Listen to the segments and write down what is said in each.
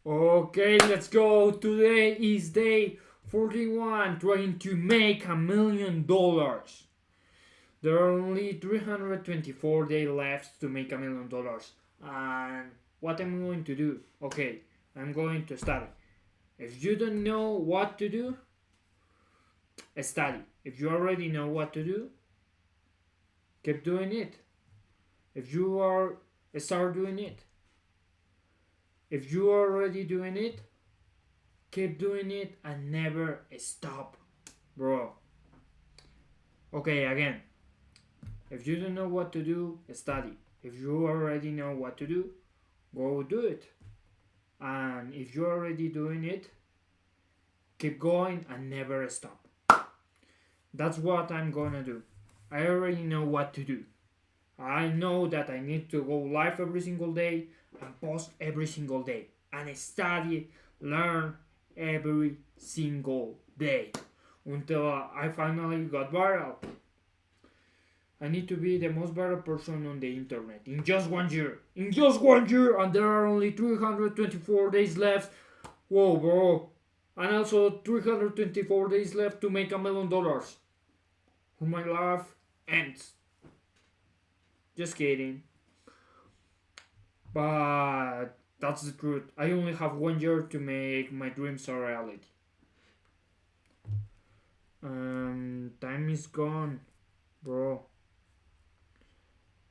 Okay, let's go. Today is day 41, trying to make $1 million. There are only 324 days left to make $1 million. And what I'm going to do? Okay, I'm going to study. If you don't know what to do, study. If you already know what to do, keep doing it. If you are start doing it. If you are already doing it, keep doing it and never stop, bro. Okay, again. If you don't know what to do, study. If you already know what to do, go do it. And if you're already doing it, keep going and never stop. That's what I'm gonna do. I already know what to do. I know that I need to go live every single day and post every single day. And study, learn every single day until I finally got viral. I need to be the most viral person on the internet in just 1 year. In just 1 year, and there are only 324 days left. Whoa, bro. And also 324 days left to make $1 million. When my life ends. Just kidding. But that's the truth. I only have 1 year to make my dreams a reality. Time is gone, bro.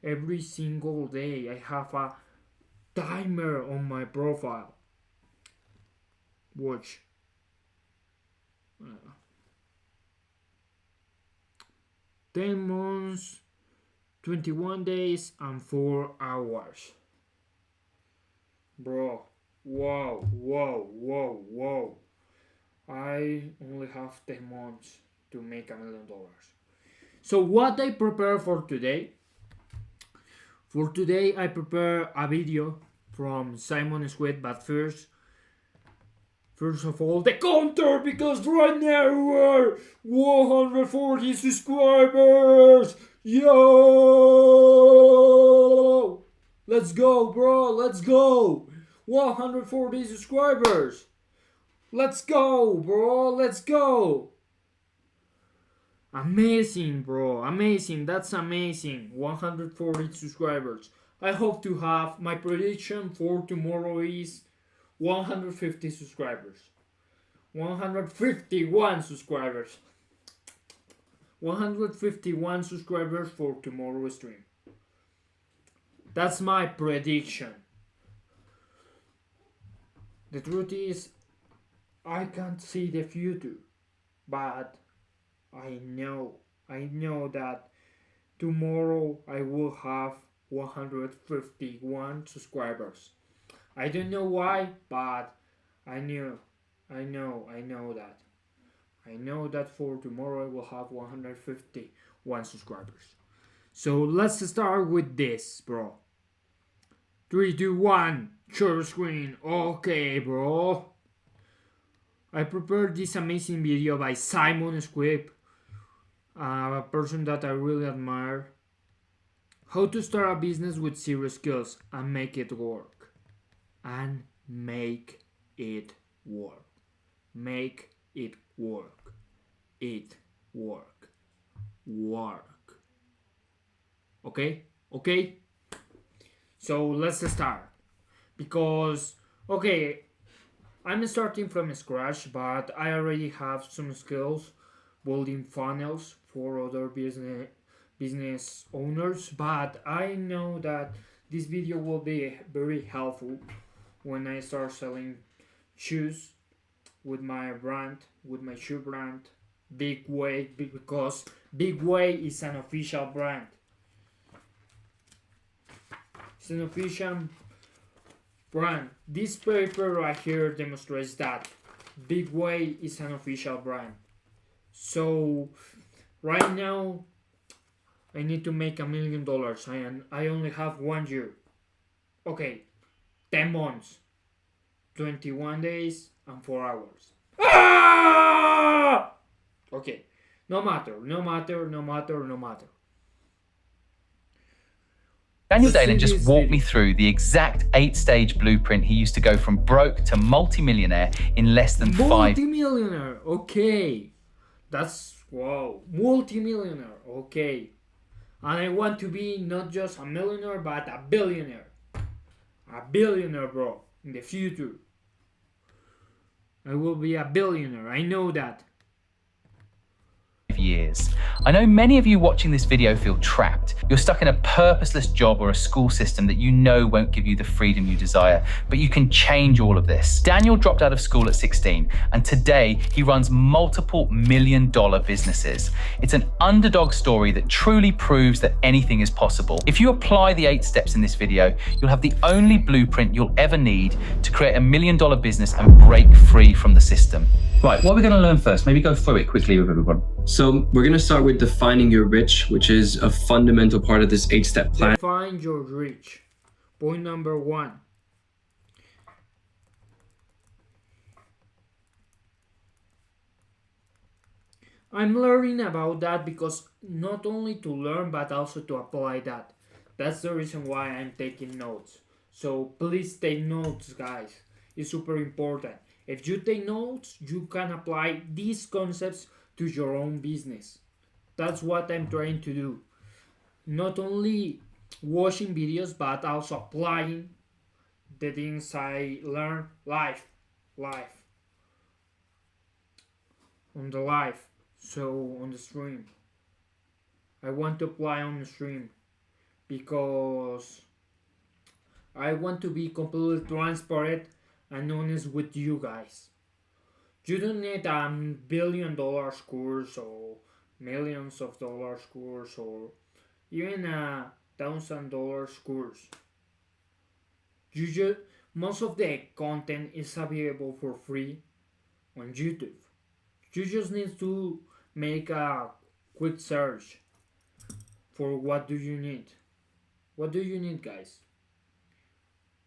Every single day I have a timer on my profile. Watch. 10 months, 21 days, and 4 hours. Bro, whoa, whoa, whoa, whoa. I only have 10 months to make $1 million. So, what I prepare for today? For today, I prepare a video from Simon Squid, but first of all, the counter, because right now we're 140 subscribers. Yo! Let's go, bro. Let's go. 140 subscribers. Let's go, bro. Let's go. Amazing, bro. Amazing. That's amazing. 140 subscribers. I hope to have my prediction for tomorrow is 150 subscribers. 151 subscribers. 151 subscribers for tomorrow's stream. That's my prediction. The truth is, I can't see the future, but I know that tomorrow I will have 151 subscribers. I don't know why, but I know that. I know that for tomorrow I will have 151 subscribers. So let's start with this, bro. 3, 2, 1, share screen. Okay, bro. I prepared this amazing video by Simon Squibb, a person that I really admire. How to start a business with zero skills and make it work. And make it work. Make it work. It work. Work. Okay? Okay? So let's start. Because, okay, I'm starting from scratch, but I already have some skills building funnels for other business owners. But I know that this video will be very helpful when I start selling shoes with my brand, with my shoe brand, Big Way, because Big Way is an official brand. It's an official brand. This paper right here demonstrates that Big Way is an official brand. So right now I need to make $1 million and I only have 1 year. Okay, 10 months, 21 days and 4 hours. Ah! Okay, no matter. Daniel Let's see Dalen just this walked me video. through the exact 8-stage blueprint he used to go from broke to multi-millionaire in less than 5 Multi-millionaire, okay. That's, wow, multi-millionaire, okay. And I want to be not just a millionaire, but a billionaire. A billionaire, bro, in the future. I will be a billionaire, I know that. years. I know many of you watching this video feel trapped. You're stuck in a purposeless job or a school system that you know won't give you the freedom you desire, but you can change all of this. Daniel dropped out of school at 16, and today he runs multiple million-dollar businesses. It's an underdog story that truly proves that anything is possible. If you apply the 8 steps in this video, you'll have the only blueprint you'll ever need to create a million-dollar business and break free from the system. Right, what are we going to learn first? Maybe go through it quickly with everyone. So we're going to start with defining your rich, which is a fundamental part of this 8-step plan. Define your rich. Point number 1. I'm learning about that because not only to learn but also to apply that. That's the reason why I'm taking notes. So please take notes, guys. It's super important. If you take notes, you can apply these concepts to your own business. That's what I'm trying to do. Not only watching videos, but also applying the things I learn live, on the live, so on the stream. I want to apply on the stream because I want to be completely transparent and honest with you guys. You don't need a $1 billion course or millions of dollars course or even a $1,000 course. Most of the content is available for free on YouTube. You just need to make a quick search for what do you need. What do you need, guys?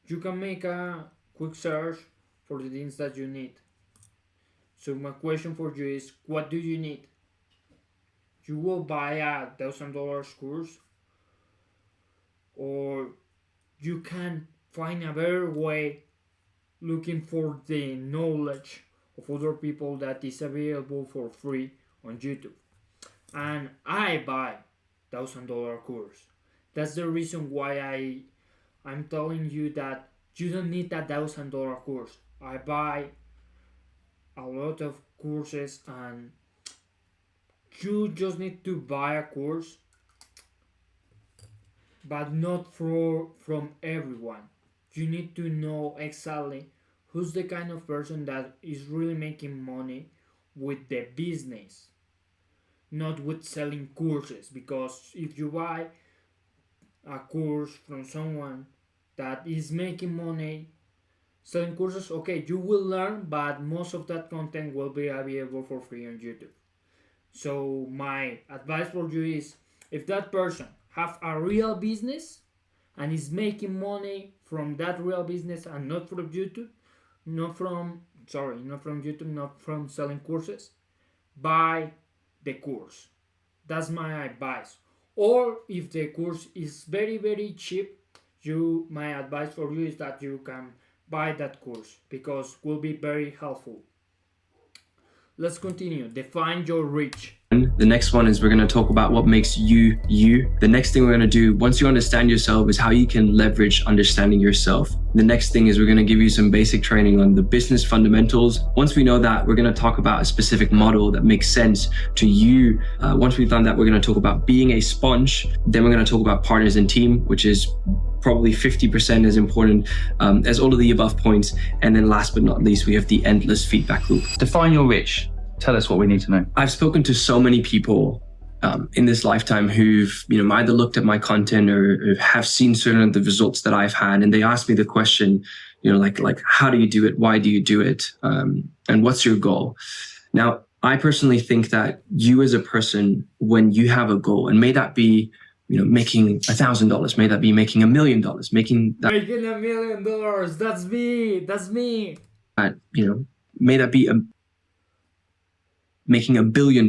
You can make a quick search for the things that you need. So my question for you is, what do you need? You will buy a $1,000 course, or you can find a better way looking for the knowledge of other people that is available for free on YouTube. And I buy $1,000 course. That's the reason why I'm telling you that you don't need a $1,000 course. I buy a lot of courses and you just need to buy a course, but not from everyone. You need to know exactly who's the kind of person that is really making money with the business, not with selling courses. Because if you buy a course from someone that is making money selling courses, okay, you will learn, but most of that content will be available for free on YouTube. So my advice for you is, if that person have a real business and is making money from that real business and not from YouTube, not from YouTube, not from selling courses, buy the course. That's my advice. Or if the course is very, very cheap, my advice for you is that you can buy that course because it will be very helpful. Let's continue. Define your reach. The next one is we're going to talk about what makes you, you. The next thing we're going to do, once you understand yourself, is how you can leverage understanding yourself. The next thing is we're going to give you some basic training on the business fundamentals. Once we know that, we're going to talk about a specific model that makes sense to you. Once we've done that, we're going to talk about being a sponge. Then we're going to talk about partners and team, which is probably 50% as important as all of the above points. And then last but not least, we have the endless feedback loop. Define your rich. Tell us what we need to know. I've spoken to so many people in this lifetime who've either looked at my content or have seen certain of the results that I've had, and they ask me the question, like how do you do it? Why do you do it? And what's your goal? Now, I personally think that you as a person, when you have a goal, and may that be making $1,000, may that be making $1 million, making $1 million, that's me. May that be making $1 billion.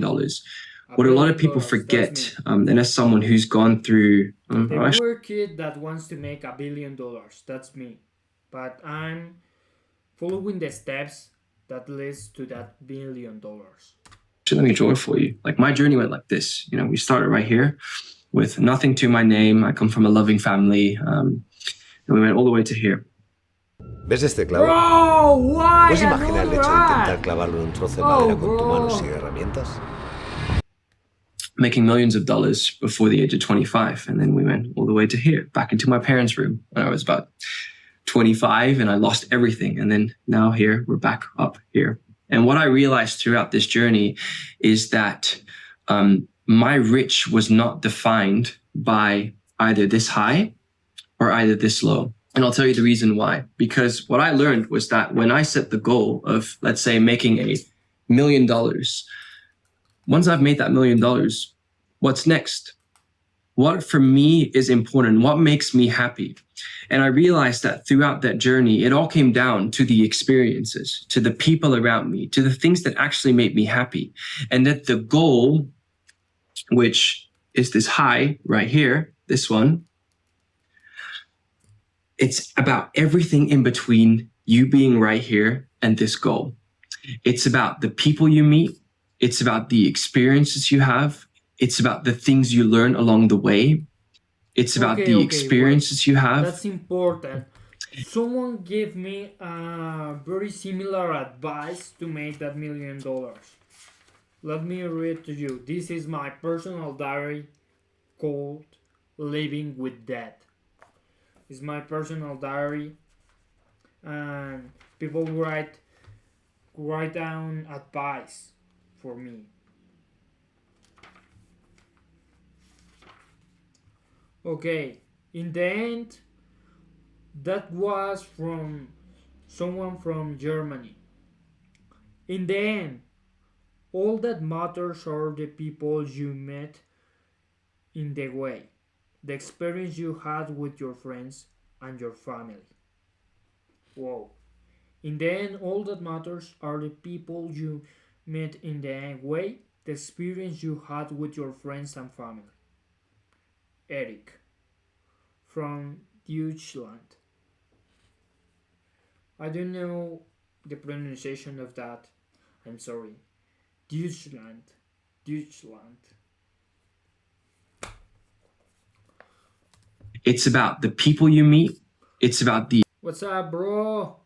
What a lot of $1 people billion, forget, that's me. and as someone who's gone through, The actually, poor kid that wants to make $1 billion, that's me. But I'm following the steps that leads to that $1 billion. let me draw it for you. Like my journey went like this. You know, we started right here with nothing to my name. I come from a loving family, and we went all the way to here. ¿Ves este clavo? Bro, why ¿Puedes imaginar el another hecho de intentar ad? clavarlo en un trozo de Oh, madera con tu bro. mano sin herramientas? Making millions of dollars before the age of 25. And then we went all the way to here, back into my parents' room when I was about 25, and I lost everything. And then now here, we're back up here. And what I realized throughout this journey is that my rich was not defined by either this high or either this low. And I'll tell you the reason why. Because what I learned was that when I set the goal of, let's say, making $1 million, once I've made that $1 million, what's next? What for me is important? What makes me happy? And I realized that throughout that journey, it all came down to the experiences, to the people around me, to the things that actually made me happy. And that the goal, which is this high right here, this one, it's about everything in between you being right here and this goal. It's about the people you meet. It's about the experiences you have. It's about the things you learn along the way. It's about the experiences you have. That's important. Someone gave me very similar advice to make that $1 million. Let me read to you. This is my personal diary called Living with Death. It's my personal diary, and people write down advice for me. Okay, in the end, that was from someone from Germany. In the end, all that matters are the people you met in the way, the experience you had with your friends and your family. Whoa. In the end, all that matters are the people you met in the way, the experience you had with your friends and family. Eric from Deutschland. I don't know the pronunciation of that. I'm sorry. Deutschland. It's about the people you meet. It's about the What's up, bro?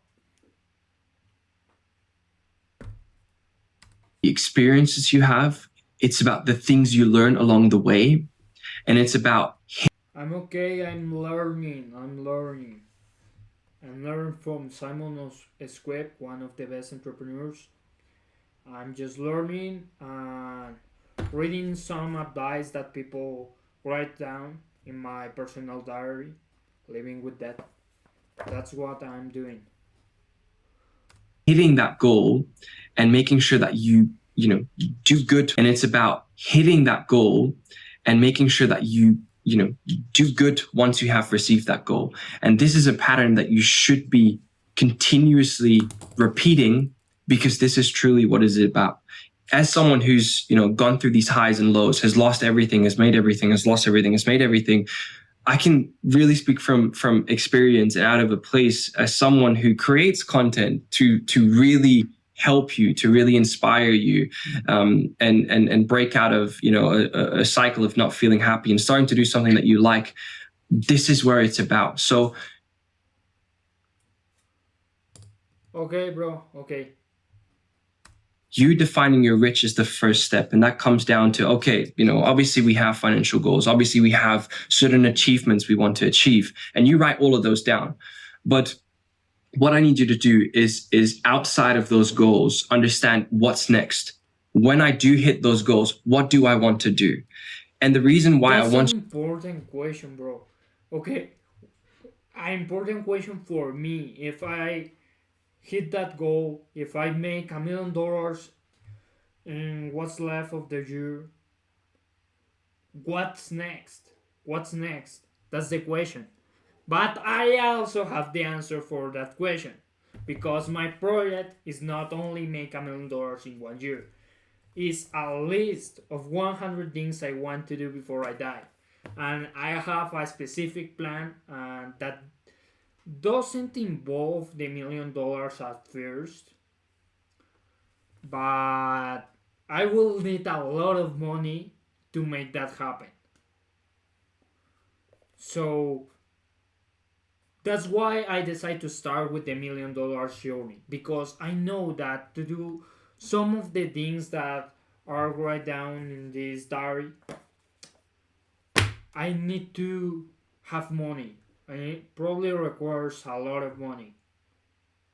experiences you have. It's about the things you learn along the way. And it's about I'm okay, I'm learning. I'm learning from Simon Squeb, one of the best entrepreneurs. I'm just learning and reading some advice that people write down in my personal diary, Living with Death. That's what I'm doing. hitting that goal and making sure that you do good. And it's about hitting that goal and making sure that you do good once you have received that goal. And this is a pattern that you should be continuously repeating, because this is truly what is it about. As someone who's gone through these highs and lows, has lost everything, has made everything, has lost everything, has made everything, I can really speak from experience and out of a place as someone who creates content to really help you, to really inspire you, and break out of a cycle of not feeling happy and starting to do something that you like. This is where it's about. So Okay, bro. Okay. you defining your rich is the first step. And that comes down to, obviously we have financial goals. Obviously we have certain achievements we want to achieve, and you write all of those down. But what I need you to do is outside of those goals, understand what's next. When I do hit those goals, what do I want to do? And the reason why That's I want an important question, bro. Okay. An important question for me. If I hit that goal, if I make $1 million in what's left of the year, what's next? What's next? That's the question. But I also have the answer for that question, because my project is not only make $1 million in 1 year. is a list of 100 things I want to do before I die. And I have a specific plan that doesn't involve the $1 million at first, but I will need a lot of money to make that happen. So that's why I decided to start with the $1 million journey, because I know that to do some of the things that are right down in this diary, I need to have money. And it probably requires a lot of money.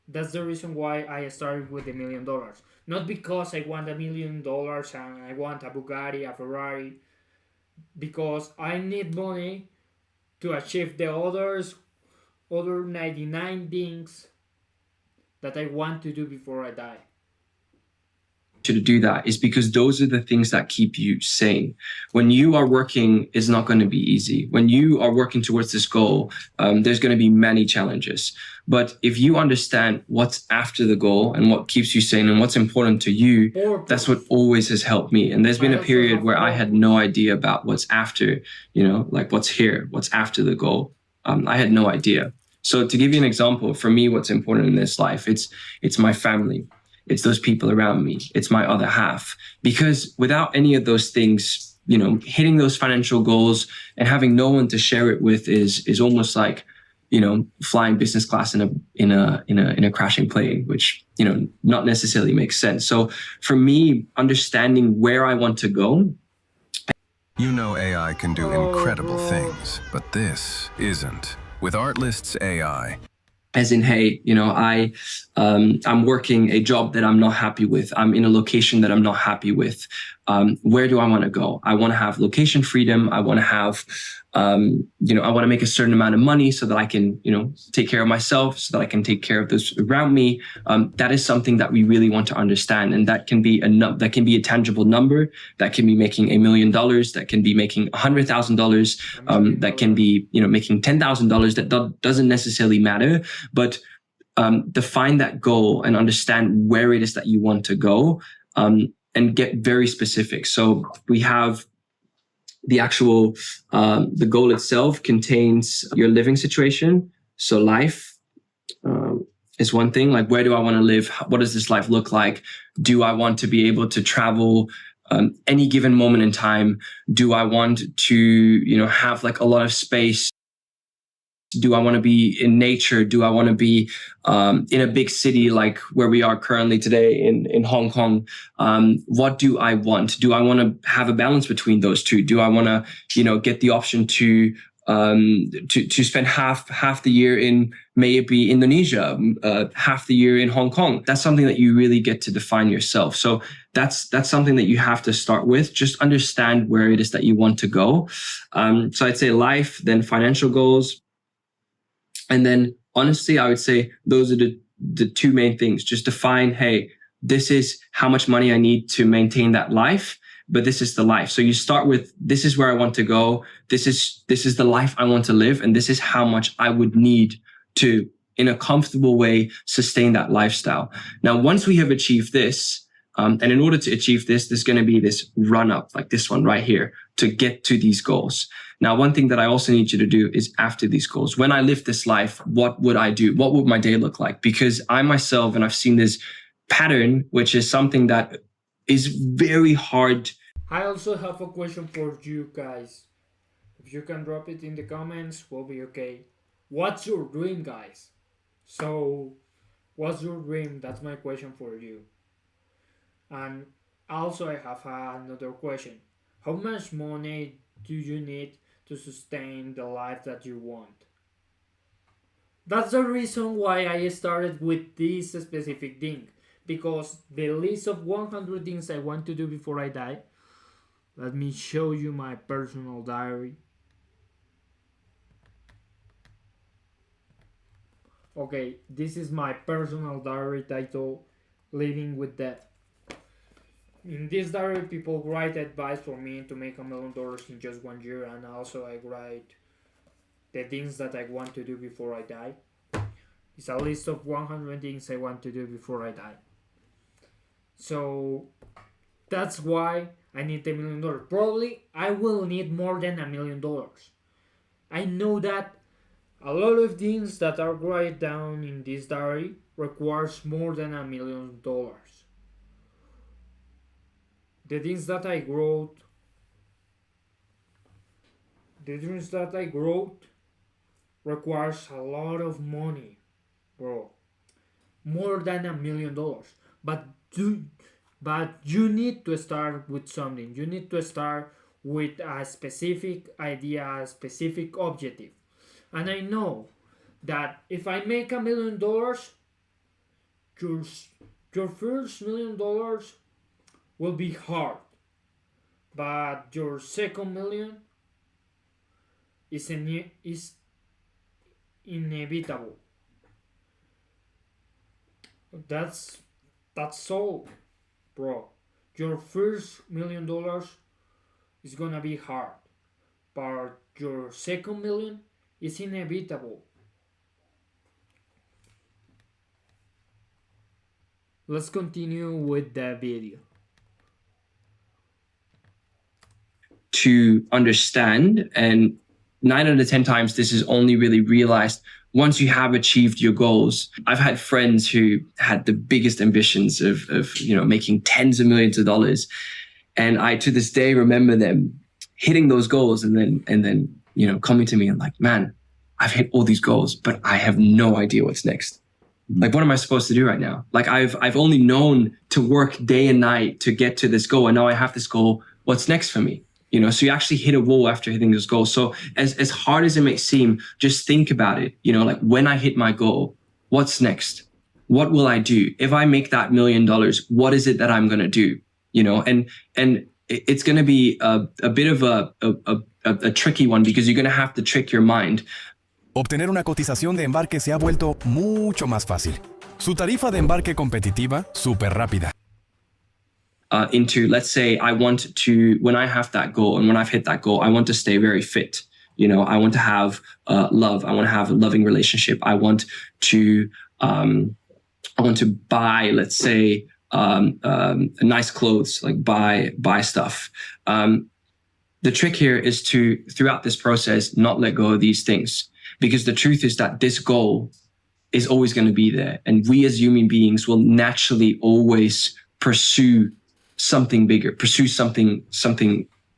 That's the reason why I started with the $1 million. Not because I want $1 million and I want a Bugatti, a Ferrari, because I need money to achieve the other 99 things that I want to do before I die. To do that is because those are the things that keep you sane. When you are working, it's not going to be easy. When you are working towards this goal, there's going to be many challenges. But if you understand what's after the goal and what keeps you sane and what's important to you, that's what always has helped me. And there's been a period where I had no idea about what's after, like what's here, what's after the goal. I had no idea. So to give you an example, for me, what's important in this life, it's my family. It's those people around me. It's my other half. Because without any of those things, hitting those financial goals and having no one to share it with is almost like, flying business class in a crashing plane, which, not necessarily makes sense. So for me, understanding where I want to go. AI can do incredible things, but this isn't. With Artlist's AI. As in, hey, I'm working a job that I'm not happy with. I'm in a location that I'm not happy with. Where do I want to go? I want to have location freedom. I want to have, I want to make a certain amount of money so that I can, take care of myself, so that I can take care of those around me. That is something that we really want to understand, and that can be a tangible number. That can be making $1 million. That can be making $100,000. That can be, making $10,000. That doesn't necessarily matter, but define that goal and understand where it is that you want to go, and get very specific. So we have the actual, the goal itself contains your living situation. So life is one thing, like where do I want to live? What does this life look like? Do I want to be able to travel any given moment in time? Do I want to, have like a lot of space? Do I want to be in nature? Do I want to be in a big city like where we are currently today in Hong Kong? What do I want? Do I want to have a balance between those two? Do I want to, get the option to spend half the year in maybe Indonesia, half the year in Hong Kong? That's something that you really get to define yourself. So that's something that you have to start with. Just understand where it is that you want to go. So I'd say life, then financial goals. And then honestly, I would say those are the two main things. Just define, hey, this is how much money I need to maintain that life, but this is the life. So you start with, this is where I want to go. This is the life I want to live. And this is how much I would need to, in a comfortable way, sustain that lifestyle. Now, once we have achieved this, and in order to achieve this, there's going to be this run up like this one right here to get to these goals. Now, one thing that I also need you to do is after these goals, when I live this life, what would I do? What would my day look like? Because I myself, and I've seen this pattern, which is something that is very hard. I also have a question for you guys. If you can drop it in the comments, we'll be okay. What's your dream, guys? So, what's your dream? That's my question for you. And also I have another question. How much money do you need to sustain the life that you want? That's the reason why I started with this specific thing. Because the list of 100 things I want to do before I die. Let me show you my personal diary. Okay, this is my personal diary titled Living with Death. In this diary, people write advice for me to make $1 million in just 1 year, and also I write the things that I want to do before I die. It's a list of 100 things I want to do before I die. So That's why I need $1 million. Probably I will need more than $1 million. I know that a lot of things that are written down in this diary requires more than $1 million. The things that I wrote, requires a lot of money, bro. More than $1 million. But you need to start with something. You need to start with a specific idea, a specific objective. And I know that if I make $1 million, your first $1 million will be hard, but your second million is inevitable. That's all, bro. Your first $1 million is gonna be hard, but your second million is inevitable. Let's continue with the video. To understand, and 9 out of 10 times this is only really realized once you have achieved your goals. I've had friends who had the biggest ambitions of making tens of millions of dollars, and I to this day remember them hitting those goals and then coming to me and like, man, I've hit all these goals, but I have no idea what's next. Like, what am I supposed to do right now? Like, I've only known to work day and night to get to this goal, and now I have this goal. What's next for me? So you actually hit a wall after hitting this goal. So as hard as it may seem, just think about it. Like, when I hit my goal, what's next? What will I do? If I make that $1 million, what is it that I'm going to do? And it's going to be a bit of a tricky one, because you're going to have to trick your mind. Obtener una cotización de embarque se ha vuelto mucho más fácil. Su tarifa de embarque competitiva, súper rápida. Into, let's say, I want to, when I have that goal and when I've hit that goal, I want to stay very fit. I want to have love. I want to have a loving relationship. I want to buy, let's say, nice clothes, like buy stuff. The trick here is to, throughout this process, not let go of these things, because the truth is that this goal is always going to be there, and we as human beings will naturally always pursue something bigger, pursue something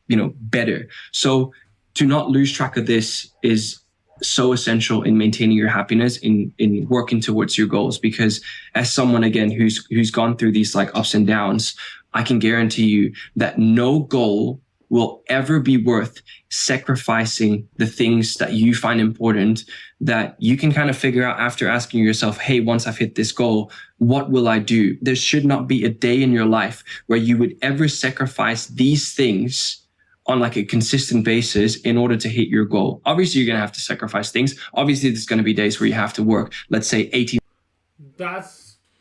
better. So to not lose track of this is so essential in maintaining your happiness, in working towards your goals. Because as someone, again, who's gone through these like ups and downs, I can guarantee you that no goal will ever be worth sacrificing the things that you find important, that you can kind of figure out after asking yourself, hey, once I've hit this goal, what will I do? There should not be a day in your life where you would ever sacrifice these things on like a consistent basis in order to hit your goal. Obviously, you're going to have to sacrifice things. Obviously, there's going to be days where you have to work, let's say 18.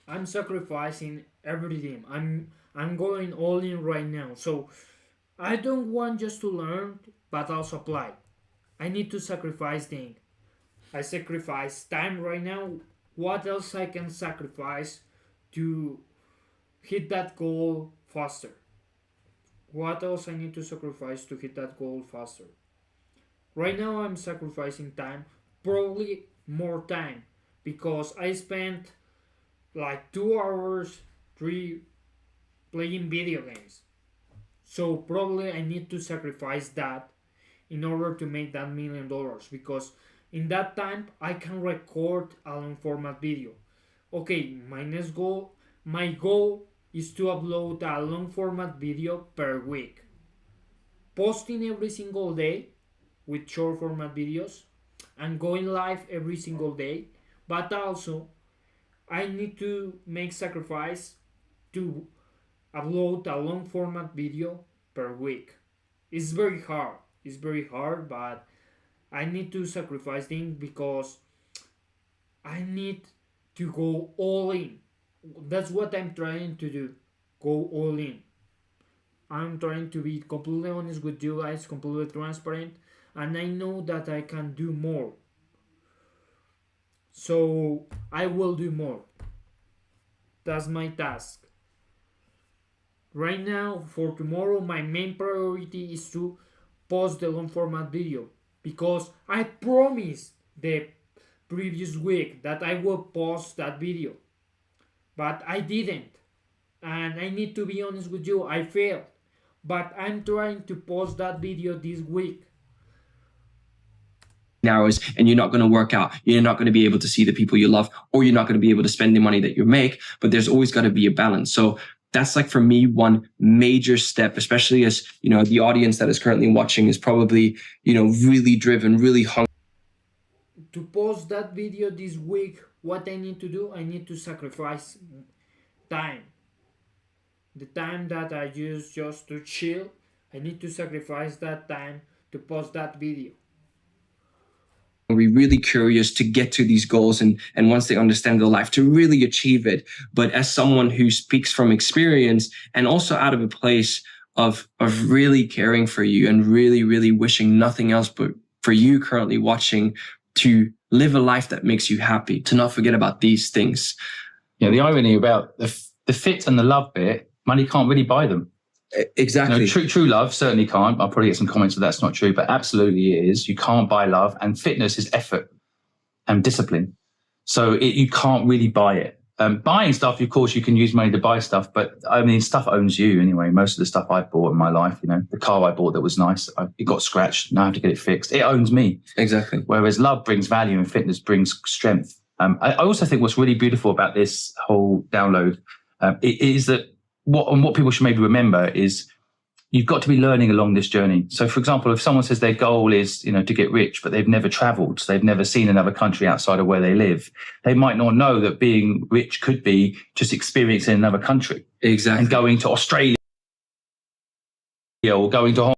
I'm sacrificing everything. I'm going all in right now. So I don't want just to learn, but also apply. I need to sacrifice things. I sacrifice time right now. What else I can sacrifice to hit that goal faster? What else I need to sacrifice to hit that goal faster? Right now I'm sacrificing time, probably more time, because I spent like 2 hours, 3 playing video games. So probably I need to sacrifice that in order to make that $1 million, because in that time I can record a long format video. Okay, my goal is to upload a long format video per week, posting every single day with short format videos and going live every single day. But also I need to make sacrifice to upload a long format video per week. It's very hard, but I need to sacrifice things because I need to go all in. That's what I'm trying to do. Go all in. I'm trying to be completely honest with you guys, completely transparent, and I know that I can do more. So I will do more. That's my task. Right now, for tomorrow, my main priority is to post the long format video because I promised the previous week that I will post that video, but I didn't. And I need to be honest with you, I failed. But I'm trying to post that video this week. Hours and you're not going to work out, you're not going to be able to see the people you love, or you're not going to be able to spend the money that you make. But there's always got to be a balance. So that's like, for me, one major step, especially as, you know, the audience that is currently watching is probably, you know, really driven, really hungry. To post that video this week, what I need to do, I need to sacrifice time. The time that I use just to chill, I need to sacrifice that time to post that video. We're really curious to get to these goals, and once they understand their life, to really achieve it. But as someone who speaks from experience and also out of a place of really caring for you and really, really wishing nothing else but for you currently watching to live a life that makes you happy, to not forget about these things. Yeah, the irony about the fit and the love bit, money can't really buy them. Exactly. You know, true love certainly can't. I'll probably get some comments that that's not true, but absolutely it is. You can't buy love, and fitness is effort and discipline. So you can't really buy it. Buying stuff, of course, you can use money to buy stuff, but I mean, stuff owns you anyway. Most of the stuff I bought in my life, you know, the car I bought that was nice, it got scratched. Now I have to get it fixed. It owns me. Exactly. Whereas love brings value and fitness brings strength. I also think what's really beautiful about this whole download is that what people should maybe remember is you've got to be learning along this journey. So, for example, if someone says their goal is, you know, to get rich, but they've never traveled, so they've never seen another country outside of where they live, they might not know that being rich could be just experiencing another country. Exactly. And going to Australia or going to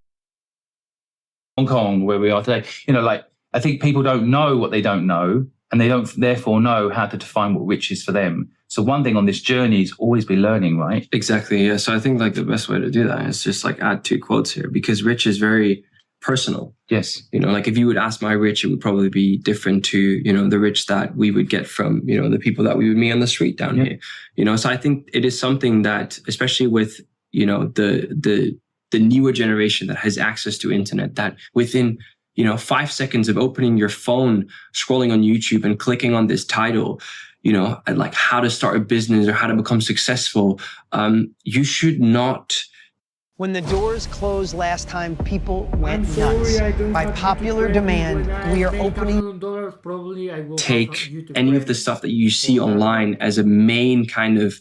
Hong Kong, where we are today. You know, like, I think people don't know what they don't know, and they don't therefore know how to define what rich is for them. So one thing on this journey is always be learning, right? Exactly. Yeah. So I think like the best way to do that is just like add 2 quotes here, because rich is very personal. Yes. You know, like if you would ask my rich, it would probably be different to, you know, the rich that we would get from, you know, the people that we would meet on the street down here. You know, so I think it is something that, especially with, you know, the newer generation that has access to internet, that within, you know, 5 seconds of opening your phone, scrolling on YouTube and clicking on this title, you know, like how to start a business or how to become successful, you should not. When the doors closed last time, people went nuts. By popular demand, we are opening. Take any of the stuff that you see online as a main kind of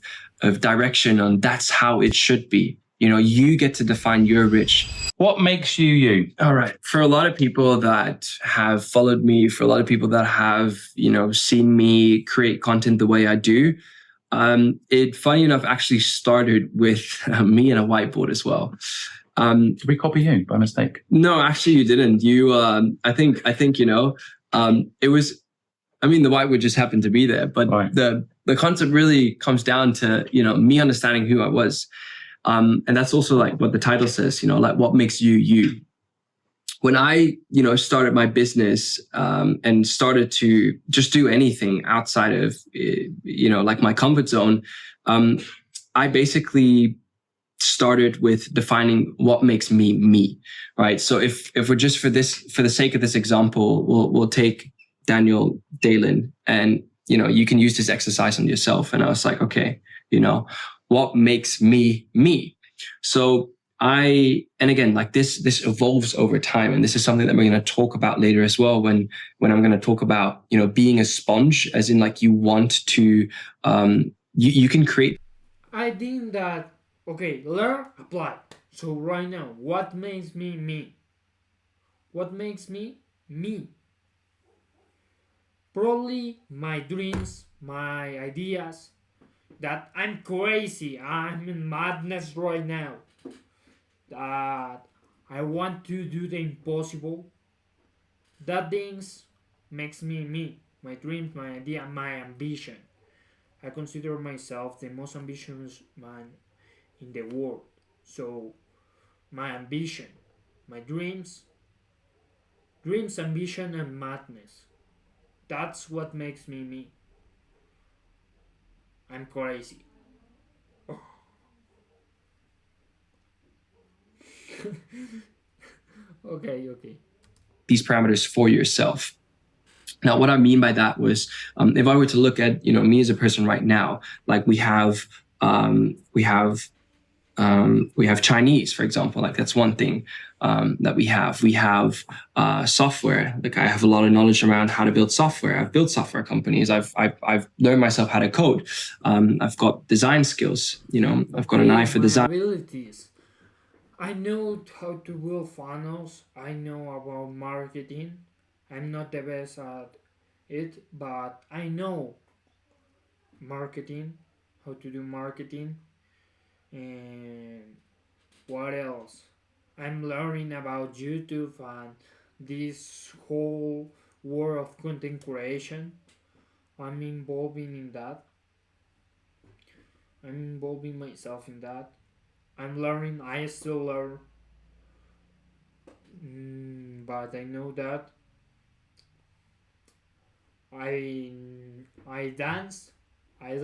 direction on that's how it should be. You know, you get to define your rich. What makes you you? All right. For a lot of people that have followed me, for a lot of people that have, you know, seen me create content the way I do, it, funny enough, actually started with me and a whiteboard as well. Did we copy you by mistake? No, actually you didn't. You, I think, you know, it was, I mean, the whiteboard just happened to be there, but right. The concept really comes down to, you know, me understanding who I was. And that's also like what the title says, you know, like what makes you, you. When I, you know, started my business and started to just do anything outside of, you know, like my comfort zone, I basically started with defining what makes me, me, right? So if we're just for the sake of this example, we'll take Daniel Dalen, and, you know, you can use this exercise on yourself. And I was like, okay, you know, what makes me, me? So and again, like this evolves over time. And this is something that we're going to talk about later as well, when I'm going to talk about, you know, being a sponge, as in like you want to, you can create. I think that, okay, learn, apply. So right now, what makes me, me? What makes me, me? Probably my dreams, my ideas, that I'm crazy, I'm in madness right now, that I want to do the impossible. That things makes me, me. My dreams, my idea, my ambition. I consider myself the most ambitious man in the world. So my ambition, my dreams, ambition, and madness. That's what makes me, me. I'm crazy. Okay. These parameters for yourself. Now, what I mean by that was, if I were to look at, me as a person right now, like we have Chinese, for example, like that's one thing that we have. We have software. Like I have a lot of knowledge around how to build software. I've built software companies. I've learned myself how to code. I've got design skills. I've got an eye for design. Abilities. I know how to build funnels. I know about marketing. I'm not the best at it, but I know marketing, how to do marketing. And what else? I'm learning about YouTube and this whole world of content creation. I'm involving in that. I'm involving myself in that. I'm learning. I still learn. But I know that I dance. I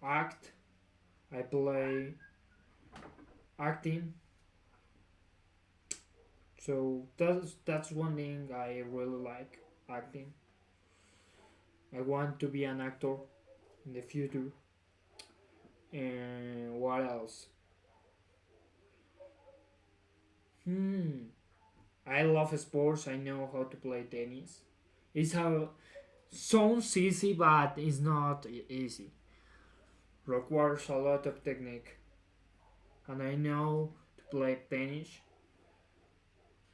act. I play acting. So that's one thing I really like, acting. I want to be an actor in the future. And what else? I love sports. I know how to play tennis. Sounds easy, but it's not easy. Requires a lot of technique. And I know to play tennis.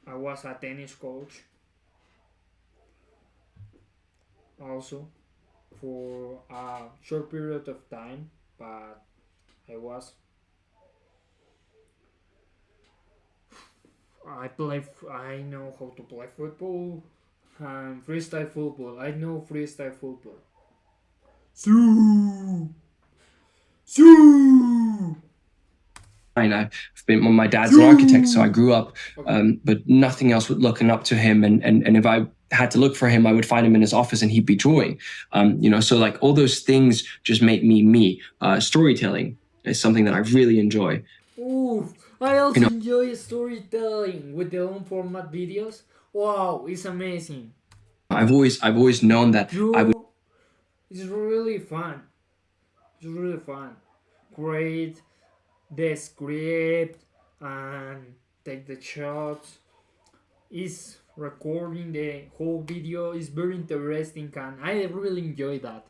I was a tennis coach also for a short period of time, but I know how to play football and freestyle football. I know freestyle football. I've been, my dad's an architect, so I grew up, but nothing else with looking up to him. And if I had to look for him, I would find him in his office and he'd be drawing. So like all those things just make me. Storytelling is something that I really enjoy. Ooh, I also enjoy storytelling with the long format videos. Wow, it's amazing. I've always known that It's really fun. Great. The script and take the shots. Is recording the whole video is very interesting and I really enjoy that.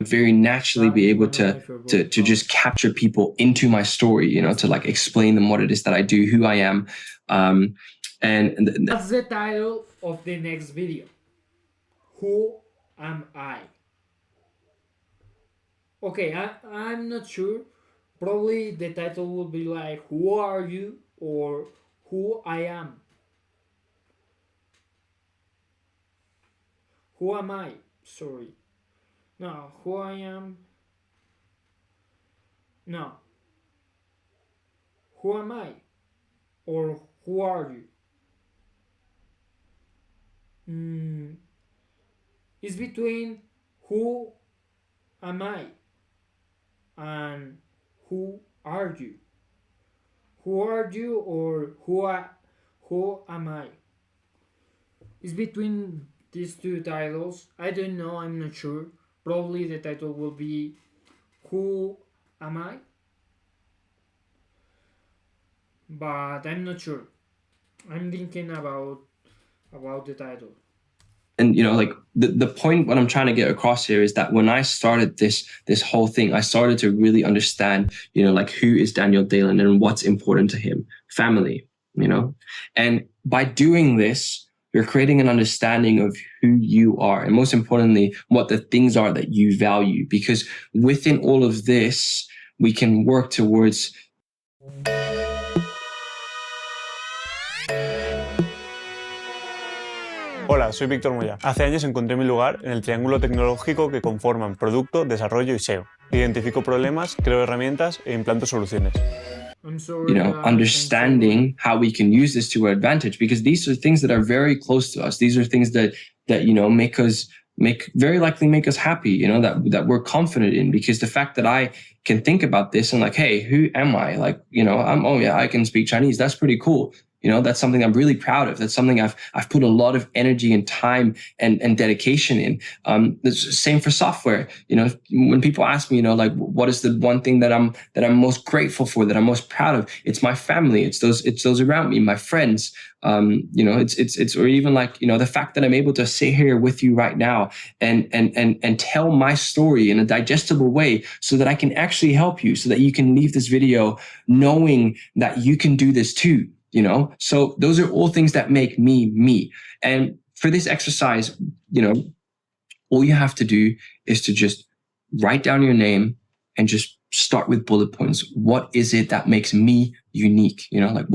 Very naturally be able to just capture people into my story, to like explain them what it is that I do, who I am. And that's the title of the next video. Who am I? Okay, I'm not sure. Probably the title will be like, who are you? Or who I am. Who am I? Sorry. No, who I am. No. Who am I? Or who are you? It's between who am I and who are you? Who are you or who am I? It's between these two titles. I don't know, I'm not sure. Probably the title will be Who Am I? But I'm not sure. I'm thinking about the title. And like the point what I'm trying to get across here is that when I started this whole thing, I started to really understand, like who is Daniel Dalen and what's important to him, family, and by doing this, you're creating an understanding of who you are, and most importantly, what the things are that you value, because within all of this, we can work towards. Hola, soy Víctor Moya. Hace años encontré mi lugar en el triángulo tecnológico que conforman producto, desarrollo y SEO. Identifico problemas, creo herramientas e implanto soluciones. Understanding how we can use this to our advantage, because these are things that are very close to us. These are things that make us very likely make us happy, you know, that we're confident in, because the fact that I can think about this and like, hey, who am I? Like, you know, I can speak Chinese. That's pretty cool. You know, that's something I'm really proud of. That's something I've put a lot of energy and time and dedication in. The same for software. You know, when people ask me, you know, like, what is the one thing that I'm most grateful for, that I'm most proud of? It's my family. It's those around me, my friends. You know, it's or even like, you know, the fact that I'm able to sit here with you right now and tell my story in a digestible way, so that I can actually help you, so that you can leave this video knowing that you can do this too. You know, so those are all things that make me me. And for this exercise, you know, all you have to do is to just write down your name and just start with bullet points. What is it that makes me unique? You know, like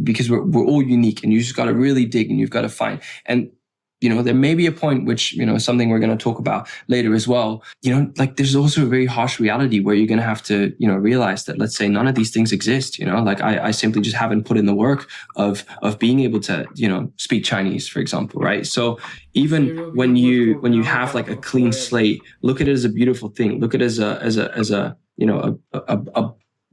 because we're all unique, and you just got to really dig and you've got to find. And you know, there may be a point which, you know, something we're going to talk about later as well. You know, like there's also a very harsh reality where you're going to have to, you know, realize that, let's say, none of these things exist. You know, like I simply just haven't put in the work of being able to, you know, speak Chinese, for example, right? So even when you have like a clean slate, look at it as a beautiful thing. Look at it as a you know,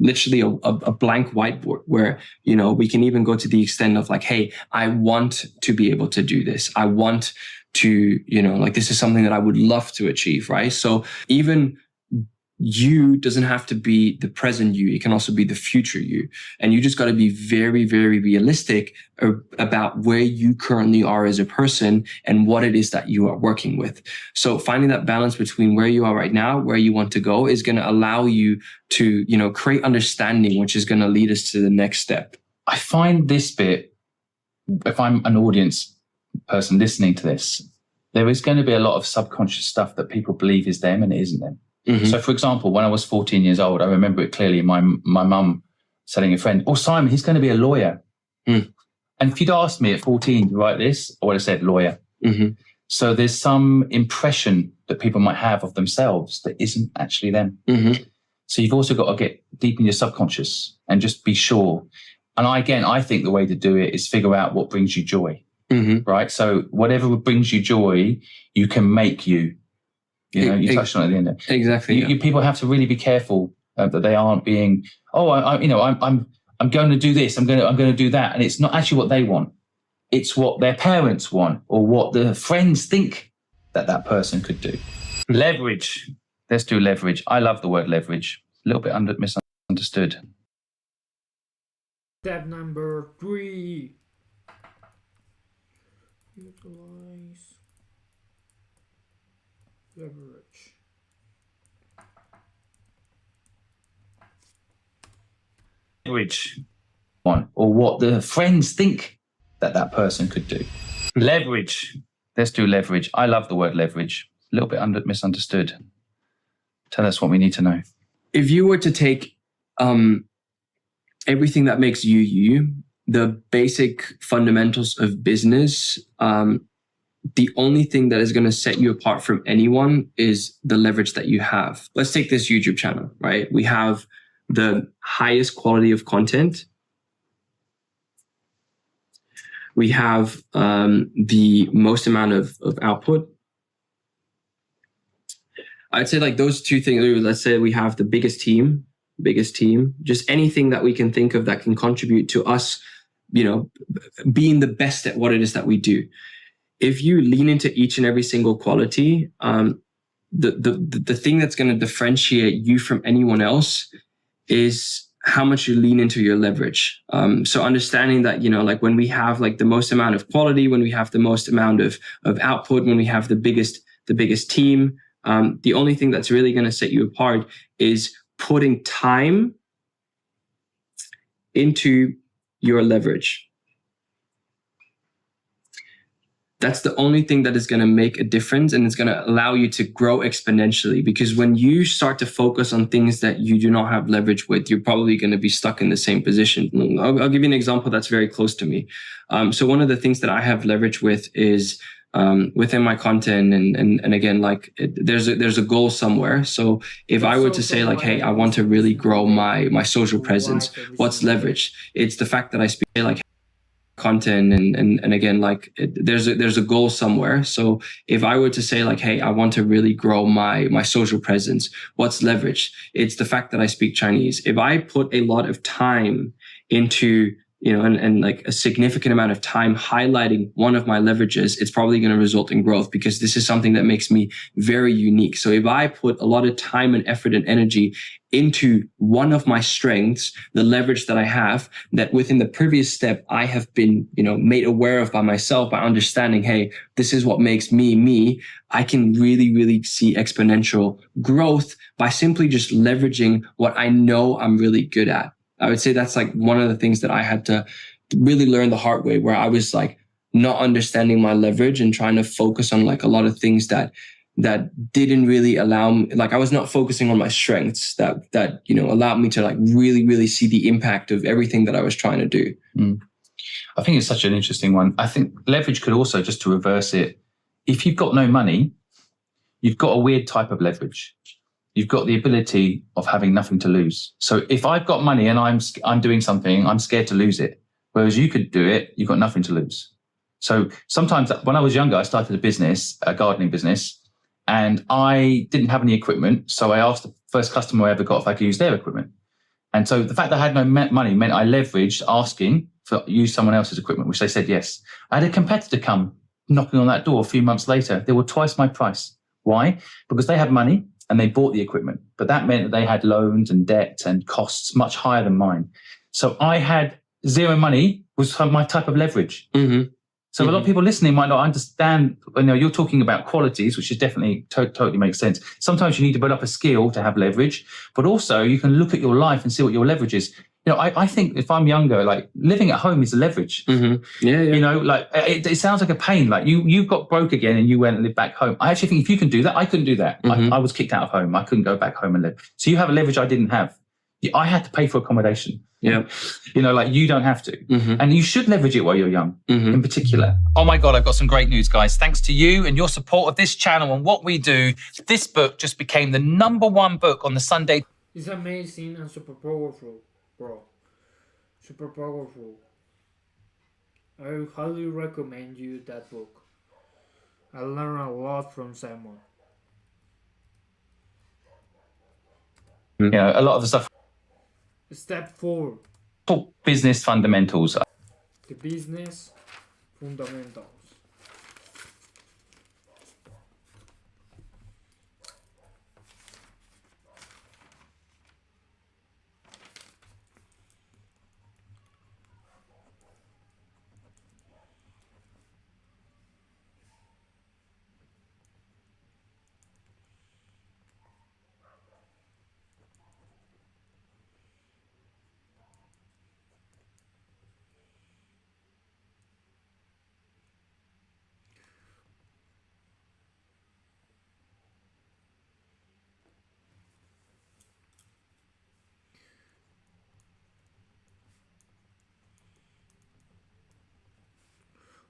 literally a blank whiteboard where, you know, we can even go to the extent of like, hey, I want to be able to do this. I want to, you know, like this is something that I would love to achieve, right? So even you doesn't have to be the present you. It can also be the future you. And you just got to be very, very realistic about where you currently are as a person and what it is that you are working with. So finding that balance between where you are right now, where you want to go, is going to allow you to, you know, create understanding, which is going to lead us to the next step. I find this bit, if I'm an audience person listening to this, there is going to be a lot of subconscious stuff that people believe is them and it isn't them. Mm-hmm. So, for example, when I was 14 years old, I remember it clearly, my mum telling a friend, oh, Simon, he's going to be a lawyer. Mm. And if you'd asked me at 14 to write this, I would have said lawyer. Mm-hmm. So there's some impression that people might have of themselves that isn't actually them. Mm-hmm. So you've also got to get deep in your subconscious and just be sure. And I think the way to do it is figure out what brings you joy, mm-hmm. right? So whatever brings you joy, you can make you. You know, you touched on it at the end. Exactly. People have to really be careful that they aren't being, I'm going to do this, I'm going to do that, and it's not actually what they want. It's what their parents want or what the friends think that person could do. Leverage. Let's do leverage. I love the word leverage. A little bit misunderstood. Step number 3. Utilize leverage. Leverage. One, or what the friends think that person could do. Leverage. Let's do leverage. I love the word leverage. A little bit misunderstood. Tell us what we need to know. If you were to take everything that makes you, the basic fundamentals of business, the only thing that is going to set you apart from anyone is the leverage that you have. Let's take this YouTube channel, right? We have the highest quality of content. We have the most amount of output. I'd say like those two things, let's say we have the biggest team, just anything that we can think of that can contribute to us, you know, being the best at what it is that we do. If you lean into each and every single quality, the thing that's going to differentiate you from anyone else is how much you lean into your leverage. So understanding that, you know, like when we have like the most amount of quality, when we have the most amount of output, when we have the biggest team, the only thing that's really going to set you apart is putting time into your leverage. That's the only thing that is going to make a difference, and it's going to allow you to grow exponentially. Because when you start to focus on things that you do not have leverage with, you're probably going to be stuck in the same position. I'll give you an example that's very close to me. So one of the things that I have leverage with is within my content, and again, like there's a goal somewhere. So if I were to say like, hey, I want to really grow my social presence, what's leverage? It's the fact that I speak like content and again, like there's a goal somewhere. So if I were to say like, hey, I want to really grow my social presence, what's leverage? It's the fact that I speak Chinese. If I put a lot of time into, you know, and like a significant amount of time highlighting one of my leverages, it's probably going to result in growth because this is something that makes me very unique. So if I put a lot of time and effort and energy into one of my strengths, the leverage that I have, that within the previous step, I have been, you know, made aware of by myself by understanding, hey, this is what makes me, me. I can really, really see exponential growth by simply just leveraging what I know I'm really good at. I would say that's like one of the things that I had to really learn the hard way, where I was like not understanding my leverage and trying to focus on like a lot of things that didn't really allow me, like I was not focusing on my strengths that, you know, allowed me to like really, really see the impact of everything that I was trying to do. I think it's such an interesting one. I think leverage could also, just to reverse it, if you've got no money, you've got a weird type of leverage. You've got the ability of having nothing to lose. So if I've got money and I'm doing something, I'm scared to lose it. Whereas you could do it, you've got nothing to lose. So sometimes when I was younger, I started a gardening business, and I didn't have any equipment. So I asked the first customer I ever got if I could use their equipment. And so the fact that I had no money meant I leveraged asking to use someone else's equipment, which they said yes. I had a competitor come knocking on that door a few months later. They were twice my price. Why? Because they had money and they bought the equipment. But that meant that they had loans and debt and costs much higher than mine. So I had zero money was my type of leverage. So a lot of people listening might not understand, you know, you're talking about qualities, which is definitely totally makes sense. Sometimes you need to build up a skill to have leverage, but also you can look at your life and see what your leverage is. You know, I think if I'm younger, like living at home is a leverage. You know, like it sounds like a pain. Like you got broke again and you went and lived back home. I actually think if you can do that, I couldn't do that. I was kicked out of home. I couldn't go back home and live. So you have a leverage I didn't have. I had to pay for accommodation. You know, like you don't have to. And you should leverage it while you're young, in particular. Oh my God, I've got some great news, guys. Thanks to you and your support of this channel and what we do, this book just became the #1 book on the Sunday. It's amazing and super powerful, bro. Super powerful. I highly recommend you that book. I learned a lot from Simon. You know, a lot of the stuff. Step 4. Business fundamentals. The business fundamentals.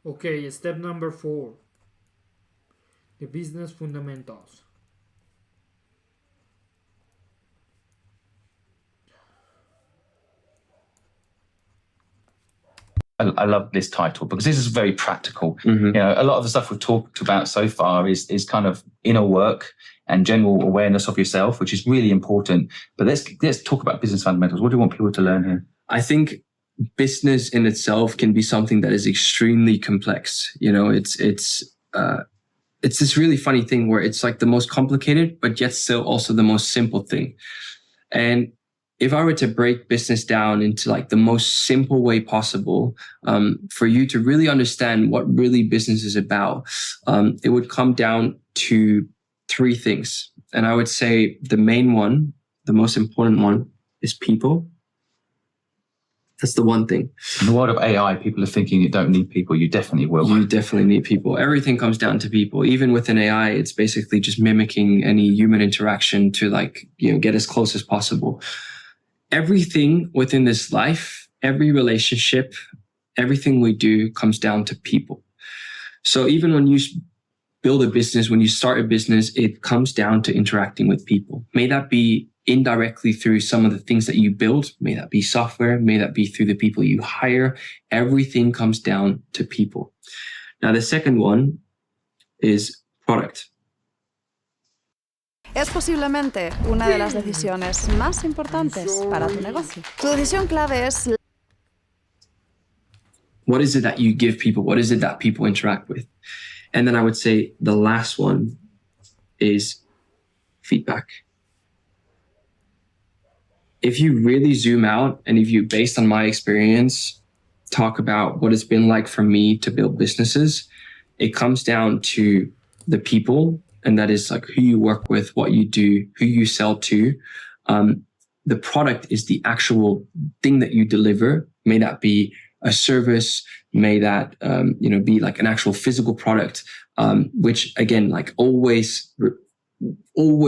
Okay, step number 4. The business fundamentals. I love this title because this is very practical. You know, a lot of the stuff we've talked about so far is kind of inner work and general awareness of yourself, which is really important. But let's talk about business fundamentals. What do you want people to learn here? I think business in itself can be something that is extremely complex. You know, it's this really funny thing where it's like the most complicated, but yet still also the most simple thing. And if I were to break business down into like the most simple way possible, for you to really understand what really business is about, it would come down to 3 things. And I would say the main one, the most important one, is people. That's the one thing. In the world of AI, people are thinking you don't need people. You definitely will. You definitely need people. Everything comes down to people. Even within AI, it's basically just mimicking any human interaction to like, you know, get as close as possible. Everything within this life, every relationship, everything we do comes down to people. So even when you build a business, when you start a business, it comes down to interacting with people. May that be indirectly through some of the things that you build, may that be software, may that be through the people you hire. Everything comes down to people. Now, the second one is product. Es posiblemente una de las decisiones más importantes para tu negocio. Tu decisión clave es... What is it that you give people? What is it that people interact with? And then I would say the last one is feedback. If you really zoom out and if you, based on my experience, talk about what it's been like for me to build businesses, it comes down to the people, and that is like who you work with, what you do, who you sell to. The product is the actual thing that you deliver. May that be a service, may that be like an actual physical product, which again, like always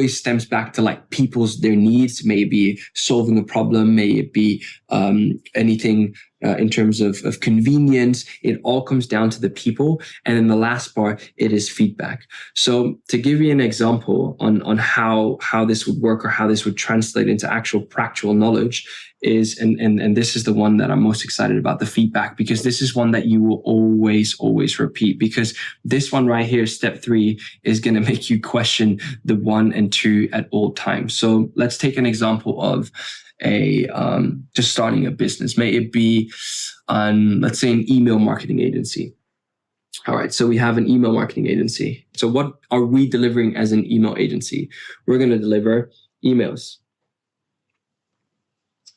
stems back to like their needs. May it be solving a problem, may it be anything in terms of convenience. It all comes down to the people. And then the last part, it is feedback. So to give you an example on how this would work or how this would translate into actual practical knowledge is, and this is the one that I'm most excited about, the feedback, because this is one that you will always repeat, because this one right here, step 3, is going to make you question the 1 and 2 at all times. So let's take an example of just starting a business. May it be let's say an email marketing agency. All right, so we have an email marketing agency. So what are we delivering as an email agency? We're going to deliver emails.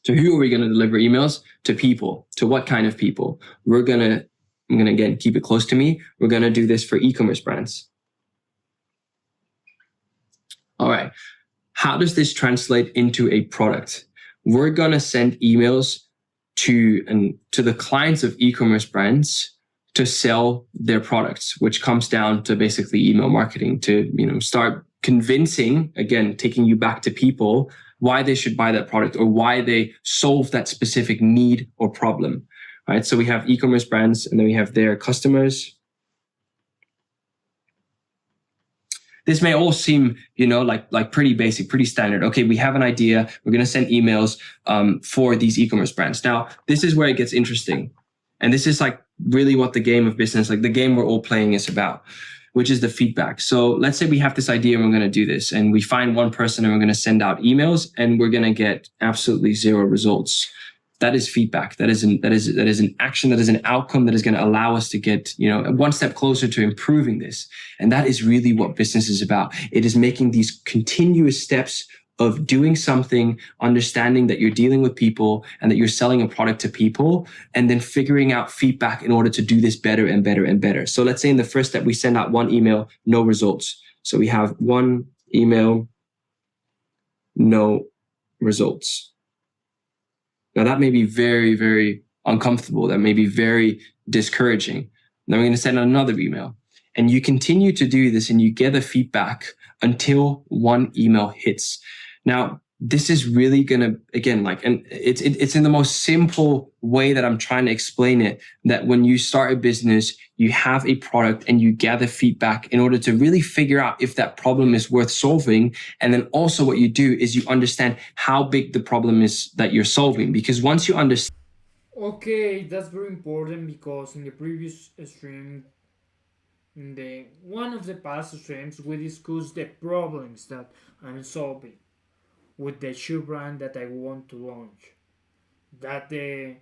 To who are we going to deliver emails? To people. To what kind of people? I'm going to again keep it close to me. We're going to do this for e-commerce brands. All right. How does this translate into a product? We're going to send emails to the clients of e-commerce brands to sell their products, which comes down to basically email marketing, to start convincing, again, taking you back to people, why they should buy that product or why they solve that specific need or problem. Right? So we have e-commerce brands and then we have their customers. This may all seem, like pretty basic, pretty standard. Okay, we have an idea. We're going to send emails for these e-commerce brands. Now, this is where it gets interesting. And this is like really what the game of business, like the game we're all playing, is about, which is the feedback. So let's say we have this idea and we're going to do this, and we find one person and we're going to send out emails and we're going to get absolutely 0 results. That is feedback. That is an action. That is an outcome that is going to allow us to get, one step closer to improving this. And that is really what business is about. It is making these continuous steps of doing something, understanding that you're dealing with people and that you're selling a product to people, and then figuring out feedback in order to do this better and better and better. So let's say in the first step, we send out 1 email, no results. So we have 1 email, no results. Now that may be very, very uncomfortable. That may be very discouraging. Then we're going to send another email. And you continue to do this and you gather feedback until 1 email hits. Now, this is really going to, again, and it's in the most simple way that I'm trying to explain it, that when you start a business, you have a product and you gather feedback in order to really figure out if that problem is worth solving. And then also what you do is you understand how big the problem is that you're solving. Because once you understand... Okay, that's very important, because in the previous stream, in one of the past streams, we discussed the problems that I'm solving with the shoe brand that I want to launch. That the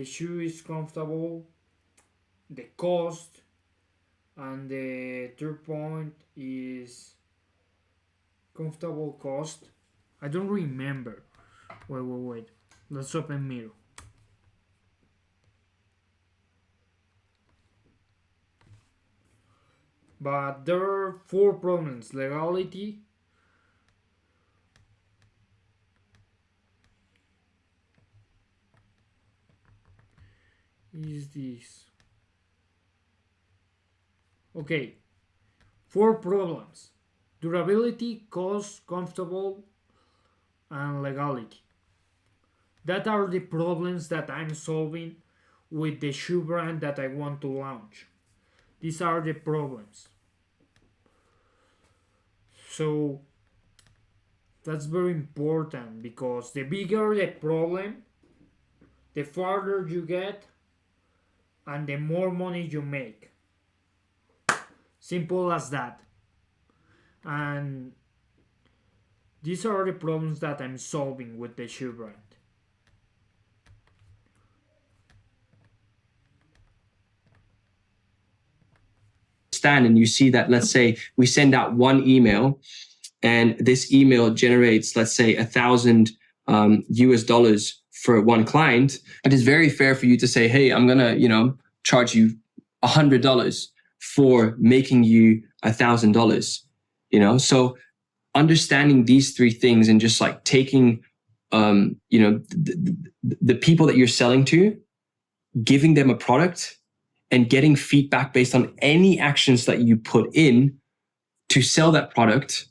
shoe is comfortable, the cost, and the third point is comfortable cost. I don't remember. Wait. Let's open Miro. But there are 4 problems: legality, is this. Okay, 4 problems: durability, cost, comfortable, and legality. That are the problems that I'm solving with the shoe brand that I want to launch. These are the problems. So That's very important because the bigger the problem, the farther you get, and the more money you make. Simple as that. And these are the problems that I'm solving with the shoe brand. And you see that, let's say we send out one email and this email generates, let's say, $1,000 US for one client. It is very fair for you to say, hey, I'm gonna, charge you $100 for making you $1,000. So understanding these three things and just like taking, the people that you're selling to, giving them a product, and getting feedback based on any actions that you put in to sell that product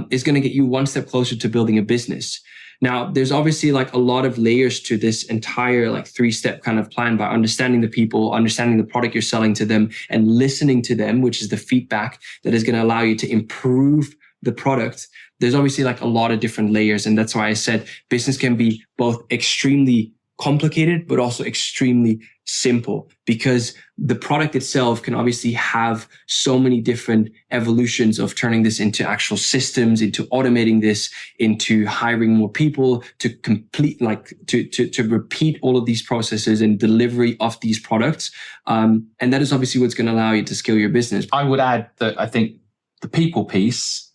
is going to get you one step closer to building a business. Now, there's obviously like a lot of layers to this entire like 3-step kind of plan by understanding the people, understanding the product you're selling to them, and listening to them, which is the feedback that is going to allow you to improve the product. There's obviously like a lot of different layers. And that's why I said business can be both extremely complicated, but also extremely simple, because the product itself can obviously have so many different evolutions of turning this into actual systems, into automating this, into hiring more people to complete, like to repeat all of these processes and delivery of these products. And that is obviously what's going to allow you to scale your business. I would add that I think the people piece,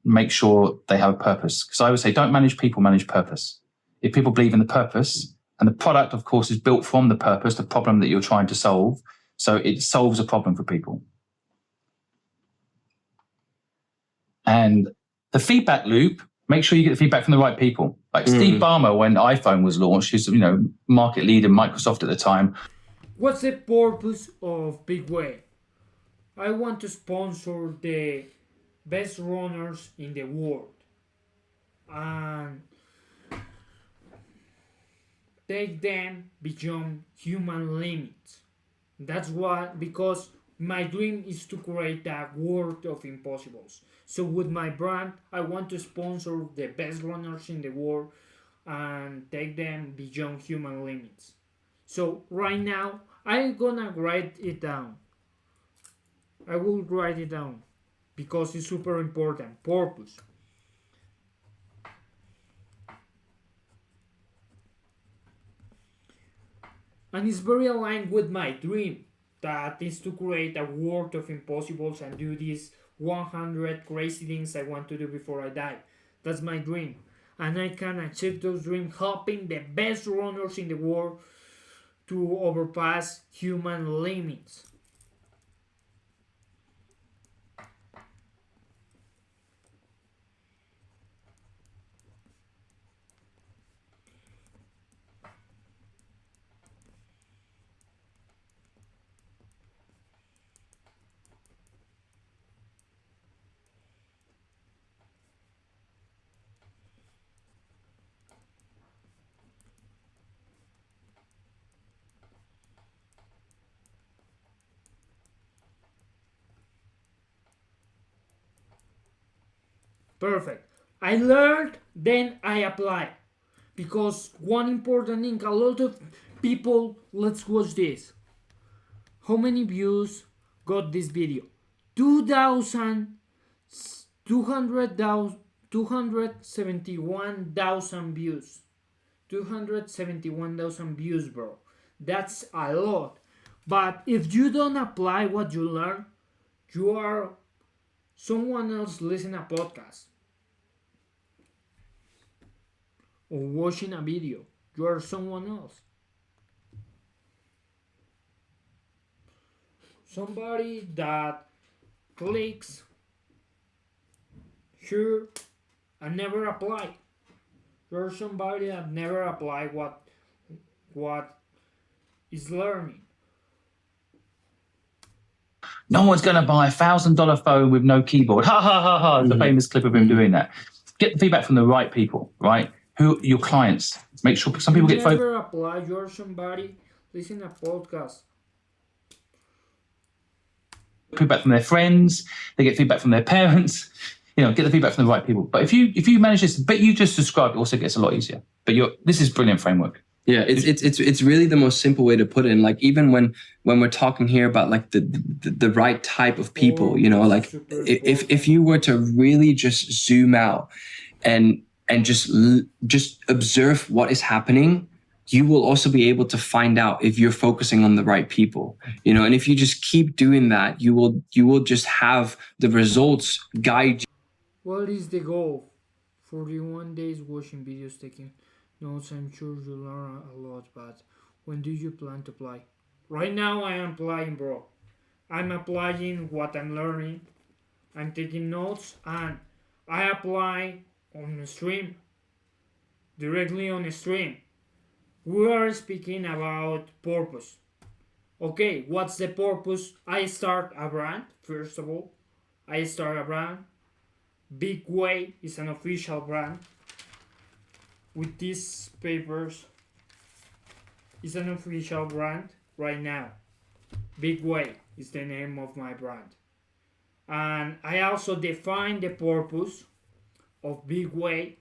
make sure they have a purpose. Because I would say, don't manage people, manage purpose. If people believe in the purpose, and the product, of course, is built from the purpose, the problem that you're trying to solve. So it solves a problem for people. And the feedback loop, make sure you get the feedback from the right people. Like Steve Ballmer, when iPhone was launched, he's, market leader, Microsoft at the time. What's the purpose of Big Way? I want to sponsor the best runners in the world. And take them beyond human limits. That's why, because my dream is to create a world of impossibles. So with my brand, I want to sponsor the best runners in the world and take them beyond human limits. So right now, I'm gonna write it down. I will write it down because it's super important. Purpose. And it's very aligned with my dream, that is to create a world of impossibles and do these 100 crazy things I want to do before I die. That's my dream. And I can achieve those dreams helping the best runners in the world to overpass human limits. Perfect. I learned, then I apply. Because one important thing, a lot of people, let's watch this. How many views got this video? 271,000 views. 271,000 views, bro. That's a lot. But if you don't apply what you learn, you are someone else listening a podcast or watching a video. You are someone else. Somebody that clicks here and never apply. You're somebody that never apply what is learning. No one's going to buy $1,000 phone with no keyboard. Ha ha ha ha. The famous clip of him doing that. Get the feedback from the right people, right? Who your clients. Make sure some people get never apply. You're somebody listening to a podcast. Feedback from their friends. They get feedback from their parents. get the feedback from the right people. But if you manage this, but you just described, it also gets a lot easier. But this is brilliant framework. Yeah, it's really the most simple way to put it. And like even when we're talking here about like the right type of people, like if you were to really just zoom out and just observe what is happening, you will also be able to find out if you're focusing on the right people, and if you just keep doing that, you will just have the results guide you. What is the goal? 41 days watching videos, taking notes. I'm sure you learn a lot, but when do you plan to apply? Right now I am applying, bro. I'm applying what I'm learning. I'm taking notes and I apply on the stream. Directly on the stream. We are speaking about purpose. Okay, what's the purpose? I start a brand, first of all. I start a brand. Big Way is an official brand. With these papers, it's an official brand right now. Big Way is the name of my brand. And I also define the purpose of Big Way.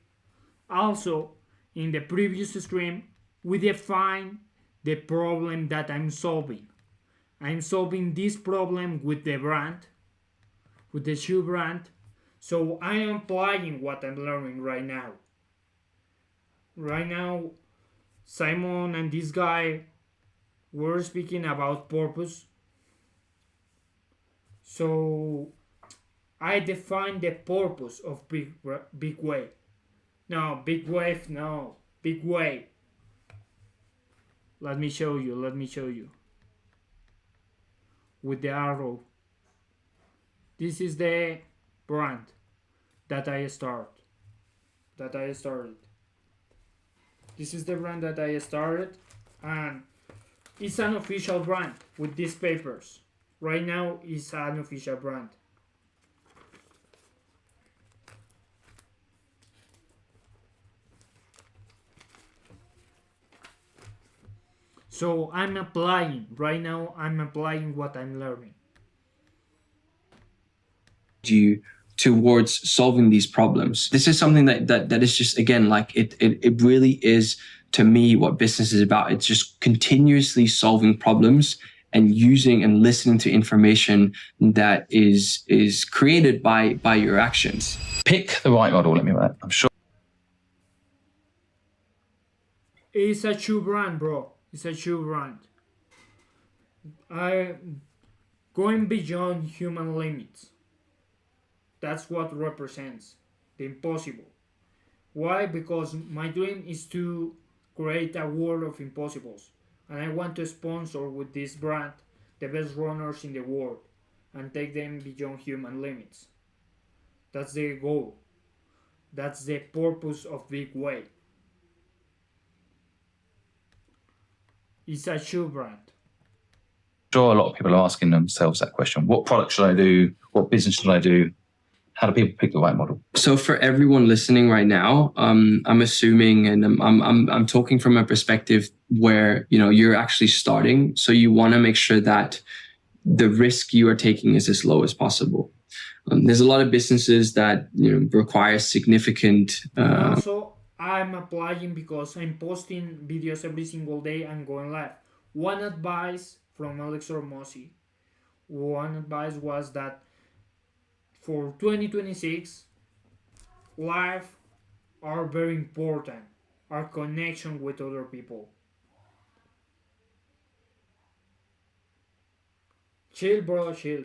Also, in the previous stream, we define the problem that I'm solving. I'm solving this problem with the brand, with the shoe brand. So I am applying what I'm learning right now. Right now, Simon and this guy were speaking about purpose. So I define the purpose of Big Way. No, Big Wave, no. Big Way. Let me show you. With the arrow. This is the brand that I started. This is the brand that I started, and it's an official brand with these papers. Right now, it's an official brand. So I'm applying, right now I'm applying what I'm learning. You towards solving these problems. This is something that is just, again, like it really is, to me, what business is about. It's just continuously solving problems and using and listening to information that is created by your actions. Pick the right model, let me write. I'm sure. It's a shoe brand, bro. It's a shoe brand. I'm going beyond human limits. That's what represents the impossible. Why? Because my dream is to create a world of impossibles. And I want to sponsor with this brand the best runners in the world and take them beyond human limits. That's the goal. That's the purpose of Big Way. It's a shoe brand. I'm sure a lot of people are asking themselves that question. What product should I do? What business should I do? How do people pick the right model? So for everyone listening right now, I'm assuming, and I'm talking from a perspective where you're actually starting. So you want to make sure that the risk you are taking is as low as possible. There's a lot of businesses that require significant. Also, I'm applying because I'm posting videos every single day and going live. One advice from Alex Hormozi. One advice was that for 2026, life are very important. Our connection with other people. Chill, bro, chill.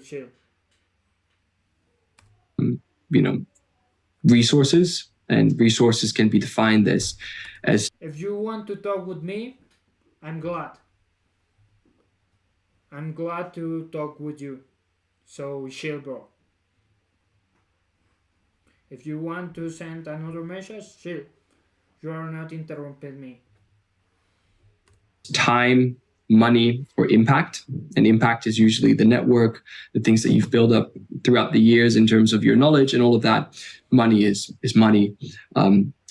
Resources, and resources can be defined as. If you want to talk with me, I'm glad. I'm glad to talk with you. So chill, bro. If you want to send another message, chill. You are not interrupting me. Time, money, or impact. And impact is usually the network, the things that you've built up throughout the years in terms of your knowledge and all of that. Money is money.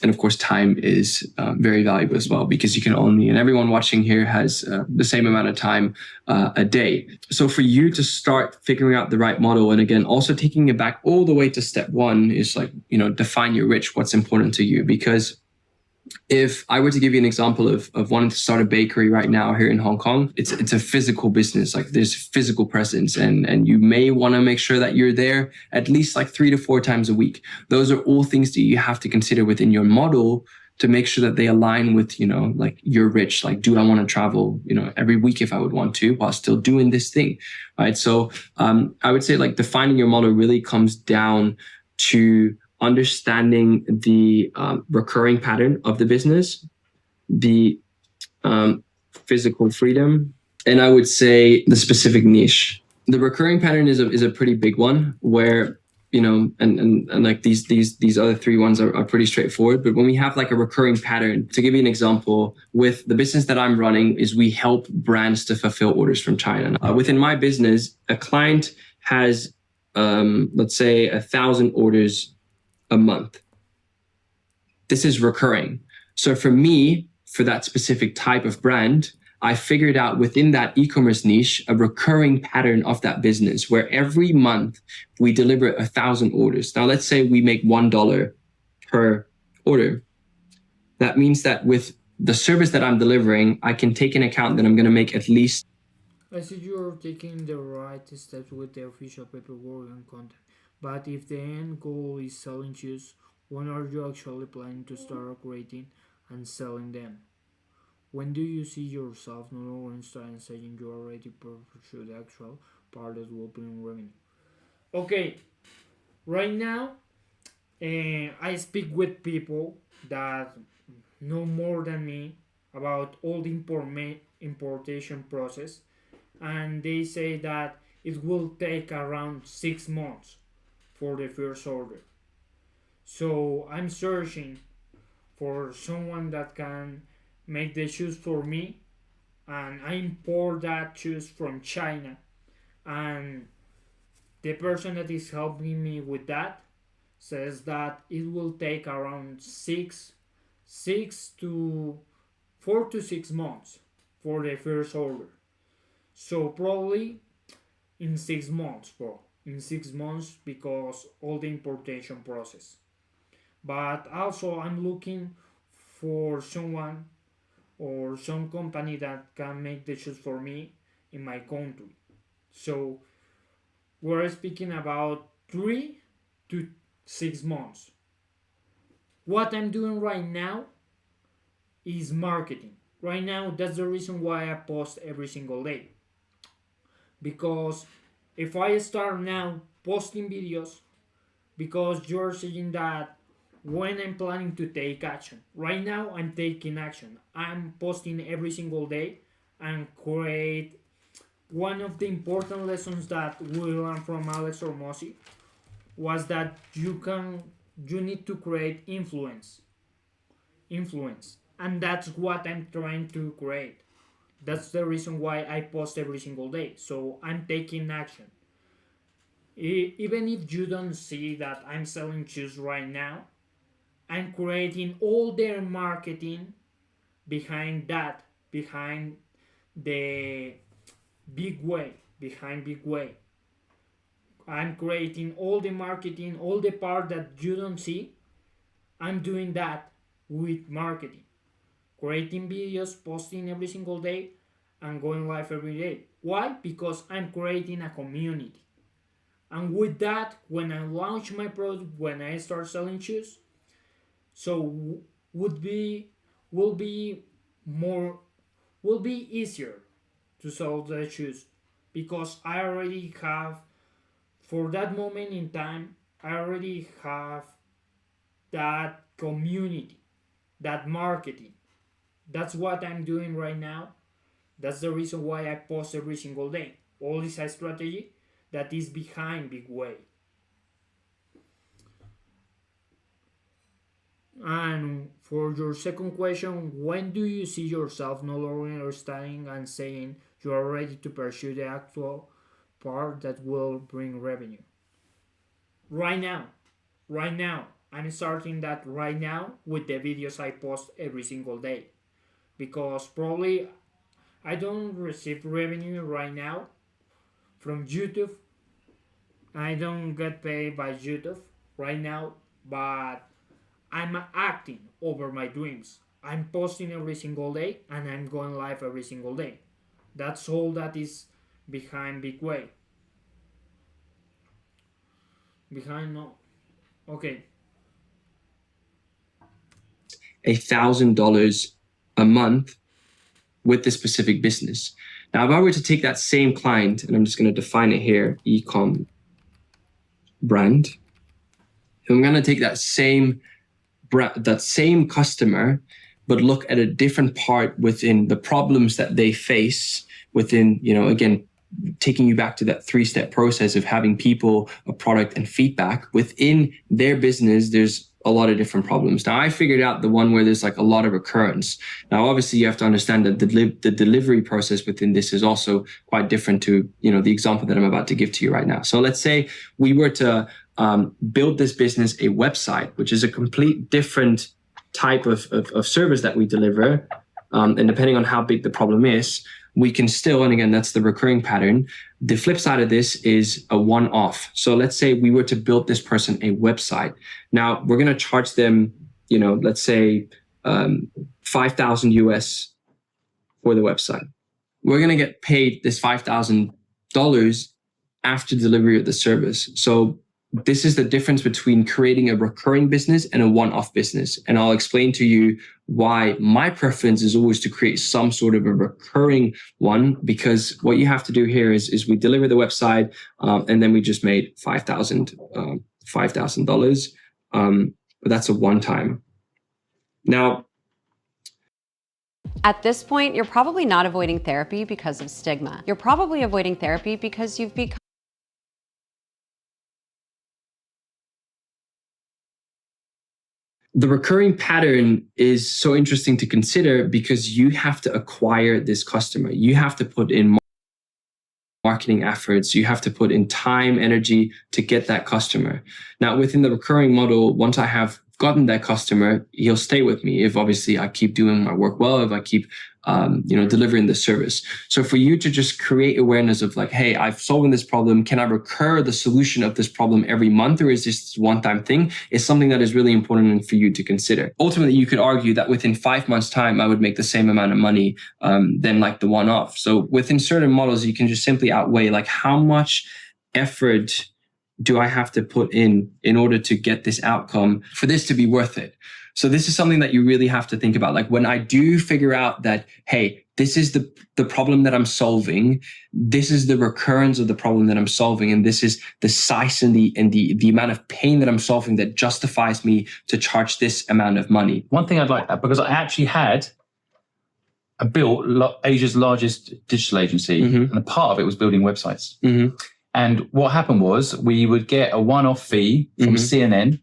And of course, time is very valuable as well, because you can only, and everyone watching here has the same amount of time a day. So for you to start figuring out the right model, and again, also taking it back all the way to step one is like, define your rich, what's important to you. Because if I were to give you an example of wanting to start a bakery right now here in Hong Kong, it's a physical business. Like there's physical presence, and you may want to make sure that you're there at least like 3 to 4 times a week. Those are all things that you have to consider within your model to make sure that they align with, like you're rich. Like, do I want to travel, every week if I would want to, while still doing this thing, right? So I would say like defining your model really comes down to understanding the recurring pattern of the business, the physical freedom, and I would say the specific niche. The recurring pattern is a pretty big one, where and like these other 3 ones are pretty straightforward. But when we have like a recurring pattern, to give you an example, with the business that I'm running, is we help brands to fulfill orders from China. Within my business, a client has let's say 1,000 orders a month. This is recurring. So for me, for that specific type of brand, I figured out within that e-commerce niche a recurring pattern of that business, where every month we deliver 1,000 orders. Now, let's say we make $1 per order. That means that with the service that I'm delivering, I can take into account that I'm going to make at least. I see you're taking the right steps with the official paperwork and content. But if the end goal is selling shoes, when are you actually planning to start creating and selling them? When do you see yourself no longer starting saying you are ready to pursue the actual part that will bring revenue? Okay, right now, I speak with people that know more than me about all the importation process, and they say that it will take around 6 months for the first order. So I'm searching for someone that can make the shoes for me, and I import that shoes from China, and the person that is helping me with that says that it will take around 4 to 6 months for the first order. So probably in 6 months, bro. In 6 months, because all the importation process. But also I'm looking for someone or some company that can make the shoes for me in my country. So we're speaking about 3 to 6 months. What I'm doing right now is marketing. Right now, that's the reason why I post every single day. Because if I start now posting videos, because you're saying that when I'm planning to take action. Right now, I'm taking action. I'm posting every single day and create. One of the important lessons that we learned from Alex Hormozi was that you need to create influence, and that's what I'm trying to create. That's the reason why I post every single day. So I'm taking action. Even if you don't see that I'm selling shoes right now, I'm creating all their marketing behind that, behind the big way, I'm creating all the marketing, all the part that you don't see. I'm doing that with marketing. Creating videos, posting every single day, and going live every day. Why? Because I'm creating a community. And with that, when I launch my product, when I start selling shoes, so will be easier to sell the shoes, because I already have, for that moment in time, I already have that community, that marketing. That's what I'm doing right now. That's the reason why I post every single day. All is a strategy that is behind Big Way. And for your second question, when do you see yourself no longer studying and saying you are ready to pursue the actual part that will bring revenue? Right now. I'm starting that right now with the videos I post every single day, because probably I don't receive revenue right now from YouTube. I don't get paid by YouTube right now, but I'm acting over my dreams. I'm posting every single day and I'm going live every single day. That's all that is behind Big Way. Behind no. Okay. $1,000 a month with this specific business. Now, if I were to take that same client, and I'm just going to define it here, e-com brand. I'm going to take that same customer, but look at a different part within the problems that they face within, again, taking you back to that 3-step process of having people, a product, and feedback. Within their business, there's a lot of different problems. Now, I figured out the one where there's like a lot of recurrence. Now, obviously, you have to understand that the delivery process within this is also quite different to, the example that I'm about to give to you right now. So let's say we were to build this business a website, which is a complete different type of service that we deliver. And depending on how big the problem is, we can still, and again, that's the recurring pattern. The flip side of this is a one-off. So let's say we were to build this person a website. Now we're going to charge them, let's say $5,000 US for the website. We're going to get paid this $5,000 after delivery of the service. So this is the difference between creating a recurring business and a one-off business. And I'll explain to you why my preference is always to create some sort of a recurring one, because what you have to do here is we deliver the website and then we just made $5,000. But that's a one-time. Now, at this point, you're probably not avoiding therapy because of stigma. You're probably avoiding therapy because you've become the recurring pattern is so interesting to consider because you have to acquire this customer. You have to put in marketing efforts. You have to put in time, energy to get that customer. Now, within the recurring model, once I have gotten that customer, he'll stay with me if obviously I keep doing my work well, if I keep delivering the service. So for you to just create awareness of like, hey, I've solved this problem. Can I recur the solution of this problem every month, or is this one-time thing? Is something that is really important for you to consider. Ultimately, you could argue that within 5 months' time, I would make the same amount of money than like the one-off. So within certain models, you can just simply outweigh like how much effort do I have to put in order to get this outcome for this to be worth it? So this is something that you really have to think about. Like when I do figure out that, hey, this is the problem that I'm solving, this is the recurrence of the problem that I'm solving, and this is the size and the amount of pain that I'm solving that justifies me to charge this amount of money. One thing I'd like that, because I actually built Asia's largest digital agency, and a part of it was building websites. And what happened was we would get a one-off fee from CNN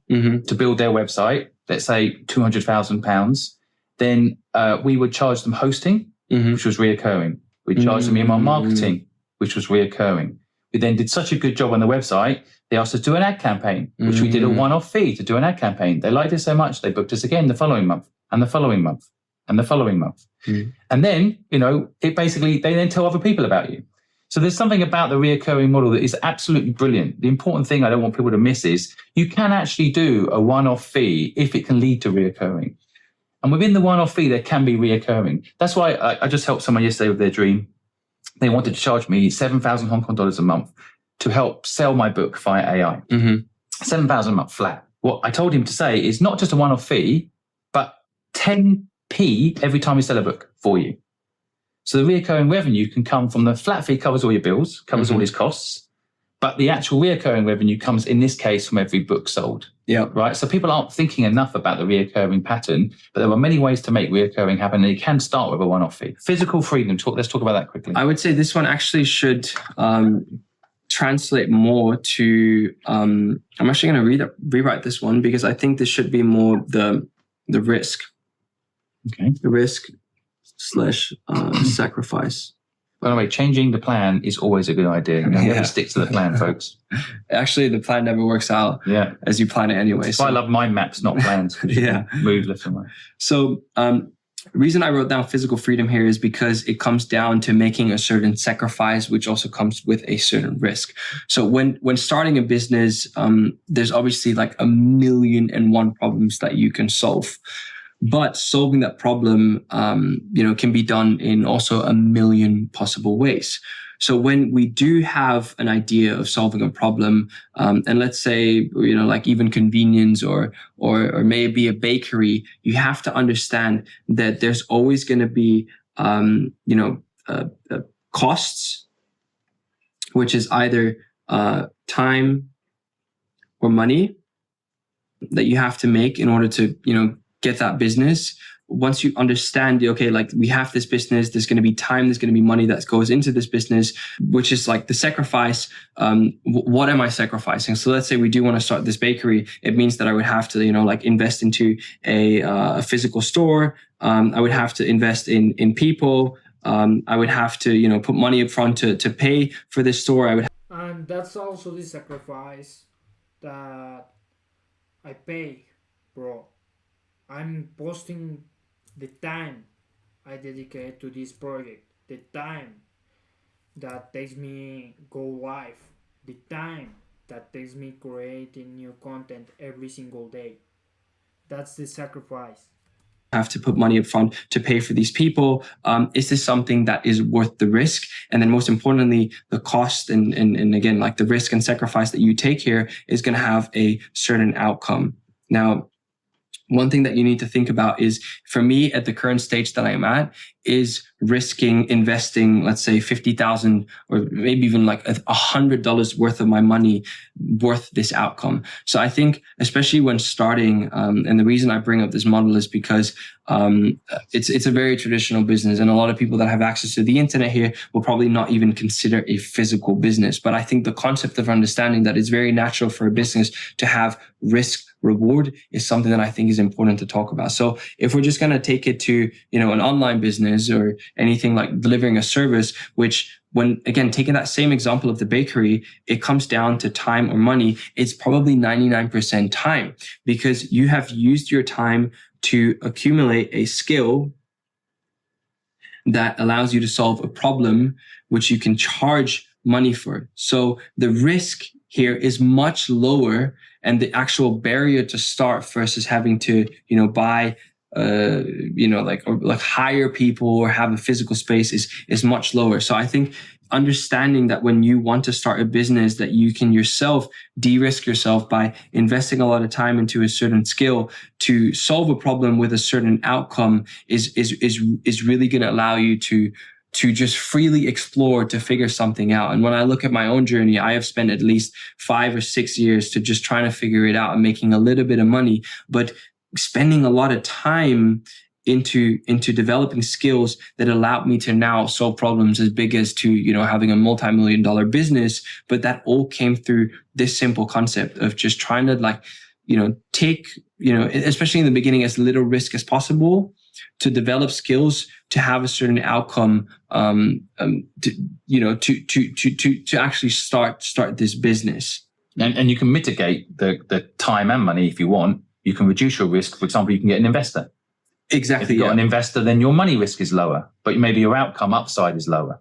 to build their website, let's say £200,000. Then we would charge them hosting, which was reoccurring. We'd charge them email marketing, which was reoccurring. We then did such a good job on the website, they asked us to do an ad campaign, which we did a one-off fee to do an ad campaign. They liked it so much, they booked us again the following month, and the following month, and the following month. And then, it basically, they then tell other people about you. So there's something about the reoccurring model that is absolutely brilliant. The important thing I don't want people to miss is you can actually do a one-off fee if it can lead to reoccurring. And within the one-off fee, there can be reoccurring. That's why I just helped someone yesterday with their dream. They wanted to charge me 7,000 Hong Kong dollars a month to help sell my book via AI. 7,000 a month flat. What I told him to say is not just a one-off fee, but 10p every time you sell a book for you. So the reoccurring revenue can come from the flat fee, covers all your bills, covers all his costs, but the actual reoccurring revenue comes in this case from every book sold. Yeah. Right. So people aren't thinking enough about the reoccurring pattern, but there are many ways to make reoccurring happen, and you can start with a one-off fee. Physical freedom. Let's talk about that quickly. I would say this one actually should translate more to. I'm actually going to rewrite this one because I think this should be more the risk. Okay. The risk / sacrifice. By the way, changing the plan is always a good idea. You never stick to the plan, folks. Actually, the plan never works out as you plan it anyway. So I love mind maps, not plans. Move left and right. So the reason I wrote down physical freedom here is because it comes down to making a certain sacrifice, which also comes with a certain risk. So when starting a business, there's obviously like 1,000,001 problems that you can solve. But solving that problem, can be done in also 1,000,000 possible ways. So when we do have an idea of solving a problem, and let's say, like even convenience or maybe a bakery, you have to understand that there's always going to be, costs, which is either time or money that you have to make in order to, get that business. Once you understand, okay, like we have this business, there's going to be time, there's going to be money that goes into this business, which is like the sacrifice. What am I sacrificing? So let's say we do want to start this bakery. It means that I would have to, invest into a physical store. I would have to invest in people. I would have to, put money up front to pay for this store. And that's also the sacrifice that I pay, bro. I'm posting the time I dedicate to this project, the time that takes me go live, the time that takes me creating new content every single day. That's the sacrifice. Have to put money up front to pay for these people. Is this something that is worth the risk? And then most importantly, the cost and again, like the risk and sacrifice that you take here is going to have a certain outcome. Now, one thing that you need to think about is, for me at the current stage that I am at, is risking investing, let's say 50,000 or maybe even like $100 worth of my money worth this outcome. So I think, especially when starting, and the reason I bring up this model is because it's a very traditional business, and a lot of people that have access to the internet here will probably not even consider a physical business. But I think the concept of understanding that it's very natural for a business to have risk reward is something that I think is important to talk about. So if we're just going to take it to, an online business or anything like delivering a service, which, when again, taking that same example of the bakery, it comes down to time or money. It's probably 99% time, because you have used your time to accumulate a skill that allows you to solve a problem which you can charge money for. So the risk here is much lower, and the actual barrier to start versus having to, buy, like hire people or have a physical space is much lower. So I think understanding that when you want to start a business, that you can yourself de-risk yourself by investing a lot of time into a certain skill to solve a problem with a certain outcome is really going to allow you to just freely explore, to figure something out. And when I look at my own journey, I have spent at least 5 or 6 years to just trying to figure it out and making a little bit of money, but spending a lot of time into developing skills that allowed me to now solve problems as big as to, having a multi-million-dollar business. But that all came through this simple concept of just trying to take, especially in the beginning, as little risk as possible to develop skills to have a certain outcome, to actually start this business. And you can mitigate the time and money if you want. You can reduce your risk. For example, you can get an investor. Exactly. If you've got an investor, then your money risk is lower, but maybe your outcome upside is lower.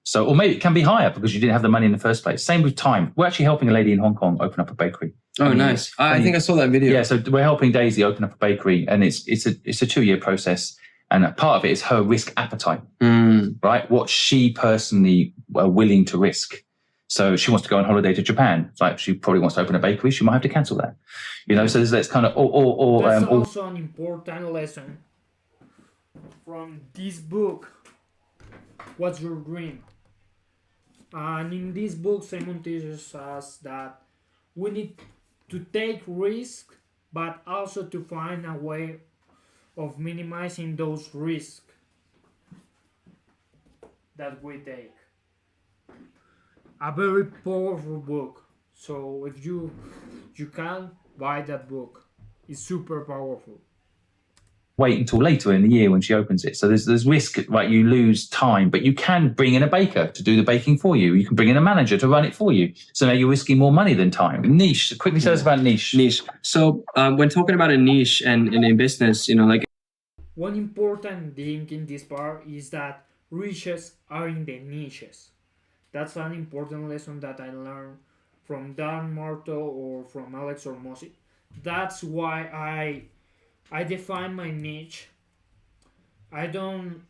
So, or maybe it can be higher because you didn't have the money in the first place. Same with time. We're actually helping a lady in Hong Kong open up a bakery. Oh, nice. I think I saw that video. Yeah, so we're helping Daisy open up a bakery, and it's a 2-year process. And a part of it is her risk appetite, right? What she personally are willing to risk. So she wants to go on holiday to Japan. It's like she probably wants to open a bakery. She might have to cancel that. So that's kind of that's also an important lesson from this book. What's your dream? And in this book, Simon teaches us that we need to take risk, but also to find a way of minimizing those risks that we take. A very powerful book. So if you can buy that book, it's super powerful. wait until later in the year when she opens it. So there's risk, right? You lose time, but you can bring in a baker to do the baking for you. You can bring in a manager to run it for you. So now you're risking more money than time. Niche. Quickly tell us about niche. Niche. So when talking about a niche and in business, like one important thing in this part is that riches are in the niches. That's an important lesson that I learned from Dan Martel or from Alex Hormozi. That's why I define my niche. I don't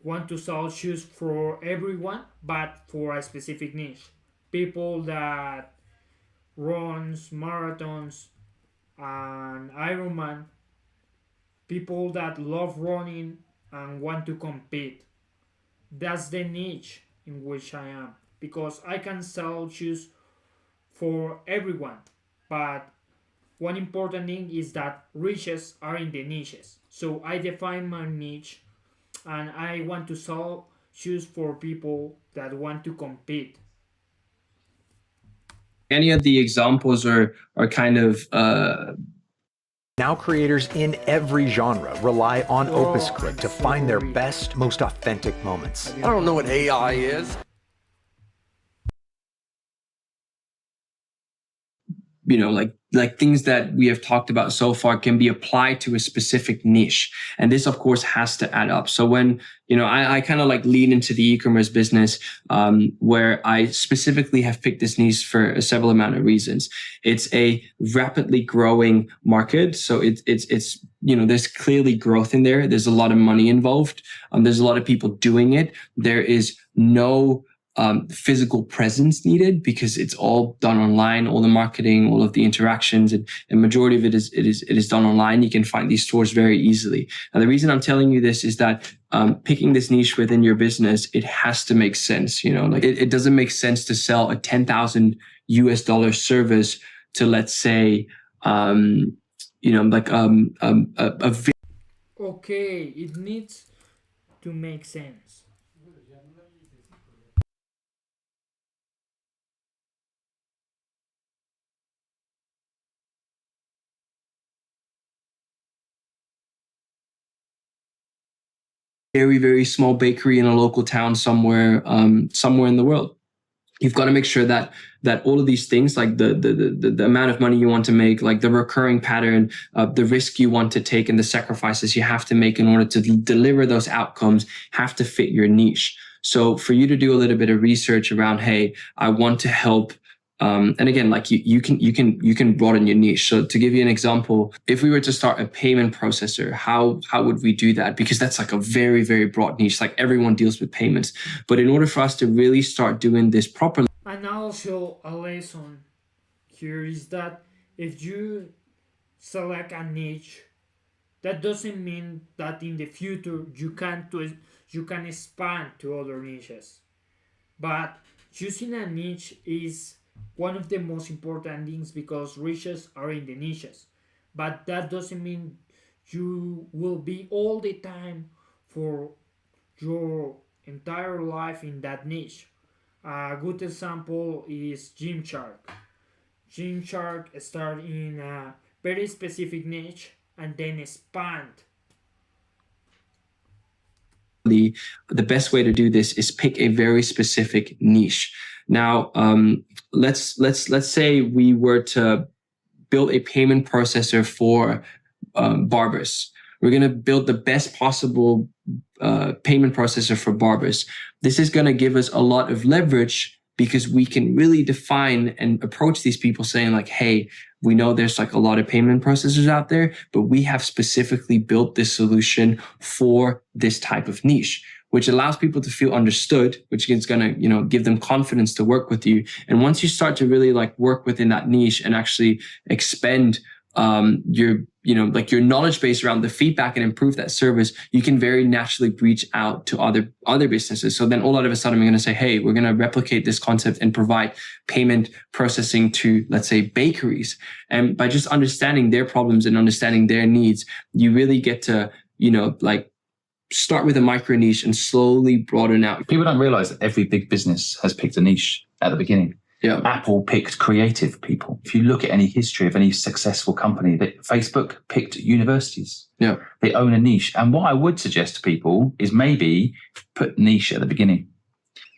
want to sell shoes for everyone, but for a specific niche. People that runs marathons and Ironman. People that love running and want to compete. That's the niche in which I am. Because I can sell shoes for everyone, but one important thing is that riches are in the niches. So I define my niche and I want to sell shoes for people that want to compete. Any of the examples are kind of Now creators in every genre rely on OpusClick to find their best, most authentic moments. I don't know what AI is. Like things that we have talked about so far can be applied to a specific niche. And this, of course, has to add up. So when, I kind of like lean into the e-commerce business, where I specifically have picked this niche for several amount of reasons. It's a rapidly growing market. So it's there's clearly growth in there. There's a lot of money involved. There's a lot of people doing it. There is no physical presence needed because it's all done online. All the marketing, all of the interactions, and majority of it is done online. You can find these stores very easily. And the reason I'm telling you this is that picking this niche within your business, it has to make sense. It doesn't make sense to sell a $10,000 service to, let's say, Okay, it needs to make sense. Very, very small bakery in a local town somewhere in the world. You've got to make sure that all of these things, like the amount of money you want to make, like the recurring pattern, the risk you want to take, and the sacrifices you have to make in order to deliver those outcomes have to fit your niche. So for you to do a little bit of research around, hey, I want to help. And again, like you can broaden your niche. So to give you an example, if we were to start a payment processor, how would we do that? Because that's like a very, very broad niche. Like everyone deals with payments. But in order for us to really start doing this properly. And also a lesson here is that if you select a niche, that doesn't mean that in the future you can expand to other niches. But choosing a niche is one of the most important things because riches are in the niches. But that doesn't mean you will be all the time for your entire life in that niche. A good example is Gymshark. Gymshark started in a very specific niche and then expand. The best way to do this is pick a very specific niche. Now, let's say we were to build a payment processor for barbers. We're going to build the best possible payment processor for barbers. This is going to give us a lot of leverage because we can really define and approach these people saying like, hey, we know there's like a lot of payment processors out there, but we have specifically built this solution for this type of niche, which allows people to feel understood, which is going to, give them confidence to work with you. And once you start to really like work within that niche and actually expend your knowledge base around the feedback and improve that service, you can very naturally reach out to other businesses. So then all out of a sudden, we're going to say, hey, we're going to replicate this concept and provide payment processing to, let's say, bakeries. And by just understanding their problems and understanding their needs, you really get to, start with a micro niche and slowly broaden out. People don't realize that every big business has picked a niche at the beginning. Yeah. Apple picked creative people. If you look at any history of any successful company, that Facebook picked universities. Yeah. They own a niche. And what I would suggest to people is maybe put niche at the beginning.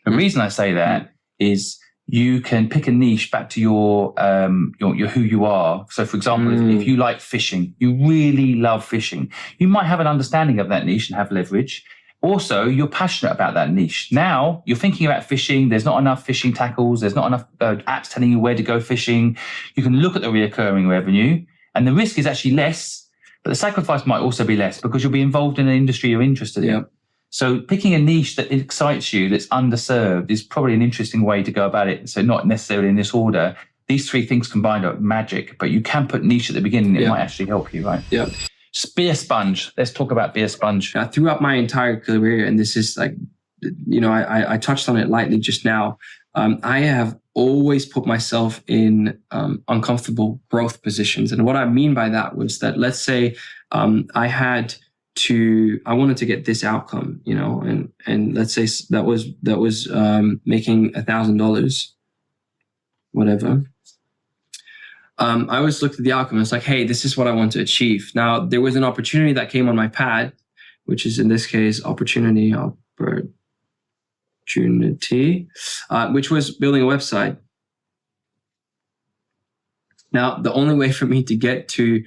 The reason I say that is you can pick a niche back to your who you are. So, for example, if you like fishing, you really love fishing, you might have an understanding of that niche and have leverage. Also, you're passionate about that niche. Now you're thinking about fishing. There's not enough fishing tackles. There's not enough apps telling you where to go fishing. You can look at the recurring revenue, and the risk is actually less, but the sacrifice might also be less because you'll be involved in an industry you're interested in. So picking a niche that excites you, that's underserved, is probably an interesting way to go about it. So not necessarily in this order. These three things combined are magic, but you can put niche at the beginning. It might actually help you, right? Yeah. Be a sponge. Let's talk about be a sponge. Throughout my entire career, and this is like, I touched on it lightly just now. I have always put myself in uncomfortable growth positions. And what I mean by that was that, let's say I wanted to get this outcome, and let's say that was making $1,000, whatever. I always looked at the outcome and it's like, hey, this is what I want to achieve. Now, there was an opportunity that came on my pad, which is in this case, opportunity, which was building a website. Now, the only way for me to get to,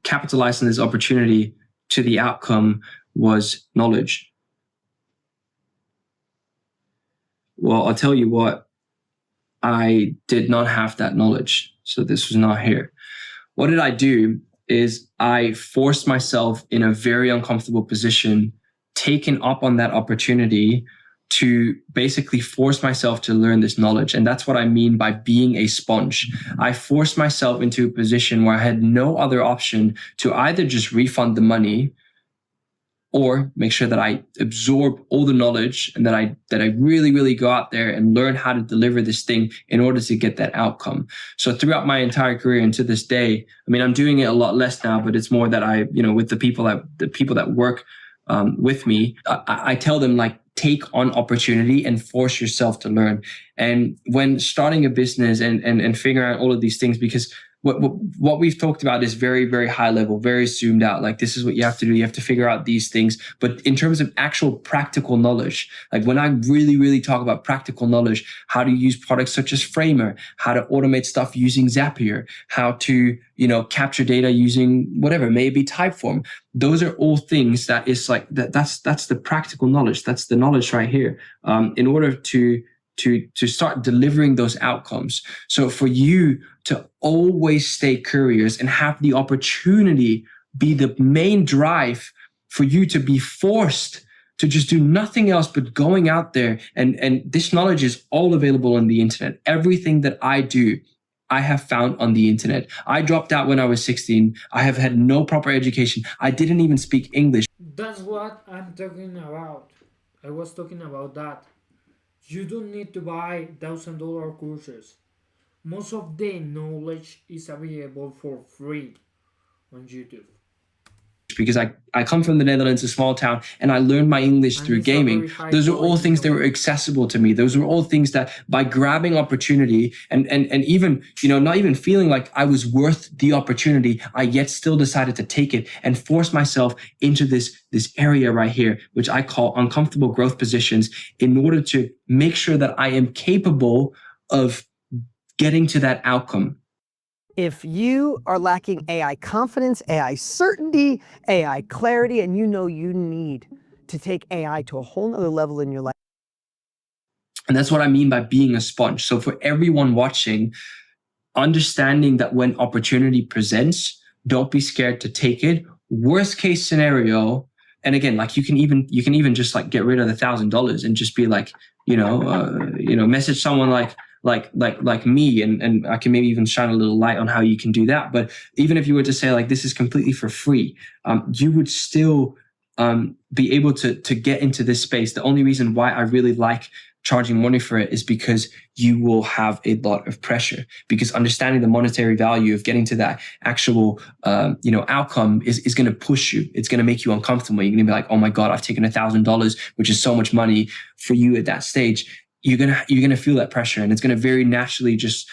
capitalize on this opportunity to the outcome was knowledge. Well, I'll tell you what, I did not have that knowledge. So this was not here. What did I do is I forced myself in a very uncomfortable position, taken up on that opportunity to basically force myself to learn this knowledge. And that's what I mean by being a sponge. I forced myself into a position where I had no other option to either just refund the money or make sure that I absorb all the knowledge and that I really, really go out there and learn how to deliver this thing in order to get that outcome. So throughout my entire career and to this day, I mean, I'm doing it a lot less now, but it's more that with the people that work with me, I tell them, like, take on opportunity and force yourself to learn. And when starting a business and figuring out all of these things, because what we've talked about is very, very high level, very zoomed out. Like, this is what you have to do. You have to figure out these things. But in terms of actual practical knowledge, like when I really, really talk about practical knowledge, how to use products such as Framer, how to automate stuff using Zapier, how to, capture data using whatever, maybe Typeform. Those are all things that is like, that's the practical knowledge. That's the knowledge right here. In order to start delivering those outcomes. So for you to always stay curious and have the opportunity be the main drive for you to be forced to just do nothing else but going out there. And this knowledge is all available on the internet. Everything that I do, I have found on the internet. I dropped out when I was 16. I have had no proper education. I didn't even speak English. That's what I'm talking about. I was talking about that. You don't need to buy $1,000 courses. Most of the knowledge is available for free on YouTube. Because I come from the Netherlands, a small town, and I learned my English through gaming. Those are all things that were accessible to me. Those were all things that by grabbing opportunity and even, not even feeling like I was worth the opportunity, I yet still decided to take it and force myself into this area right here, which I call uncomfortable growth positions, in order to make sure that I am capable of getting to that outcome. If you are lacking AI confidence, AI certainty, AI clarity, and you need to take AI to a whole nother level in your life. And that's what I mean by being a sponge. So for everyone watching, understanding that when opportunity presents, don't be scared to take it. Worst case scenario, and again, like you can even just like get rid of the $1,000 and just be like, message someone like me, and I can maybe even shine a little light on how you can do that. But even if you were to say like, this is completely for free, you would still be able to get into this space. The only reason why I really like charging money for it is because you will have a lot of pressure, because understanding the monetary value of getting to that actual, outcome is going to push you. It's going to make you uncomfortable. You're going to be like, oh my God, I've taken $1,000, which is so much money for you at that stage. you're gonna feel that pressure, and it's gonna very naturally just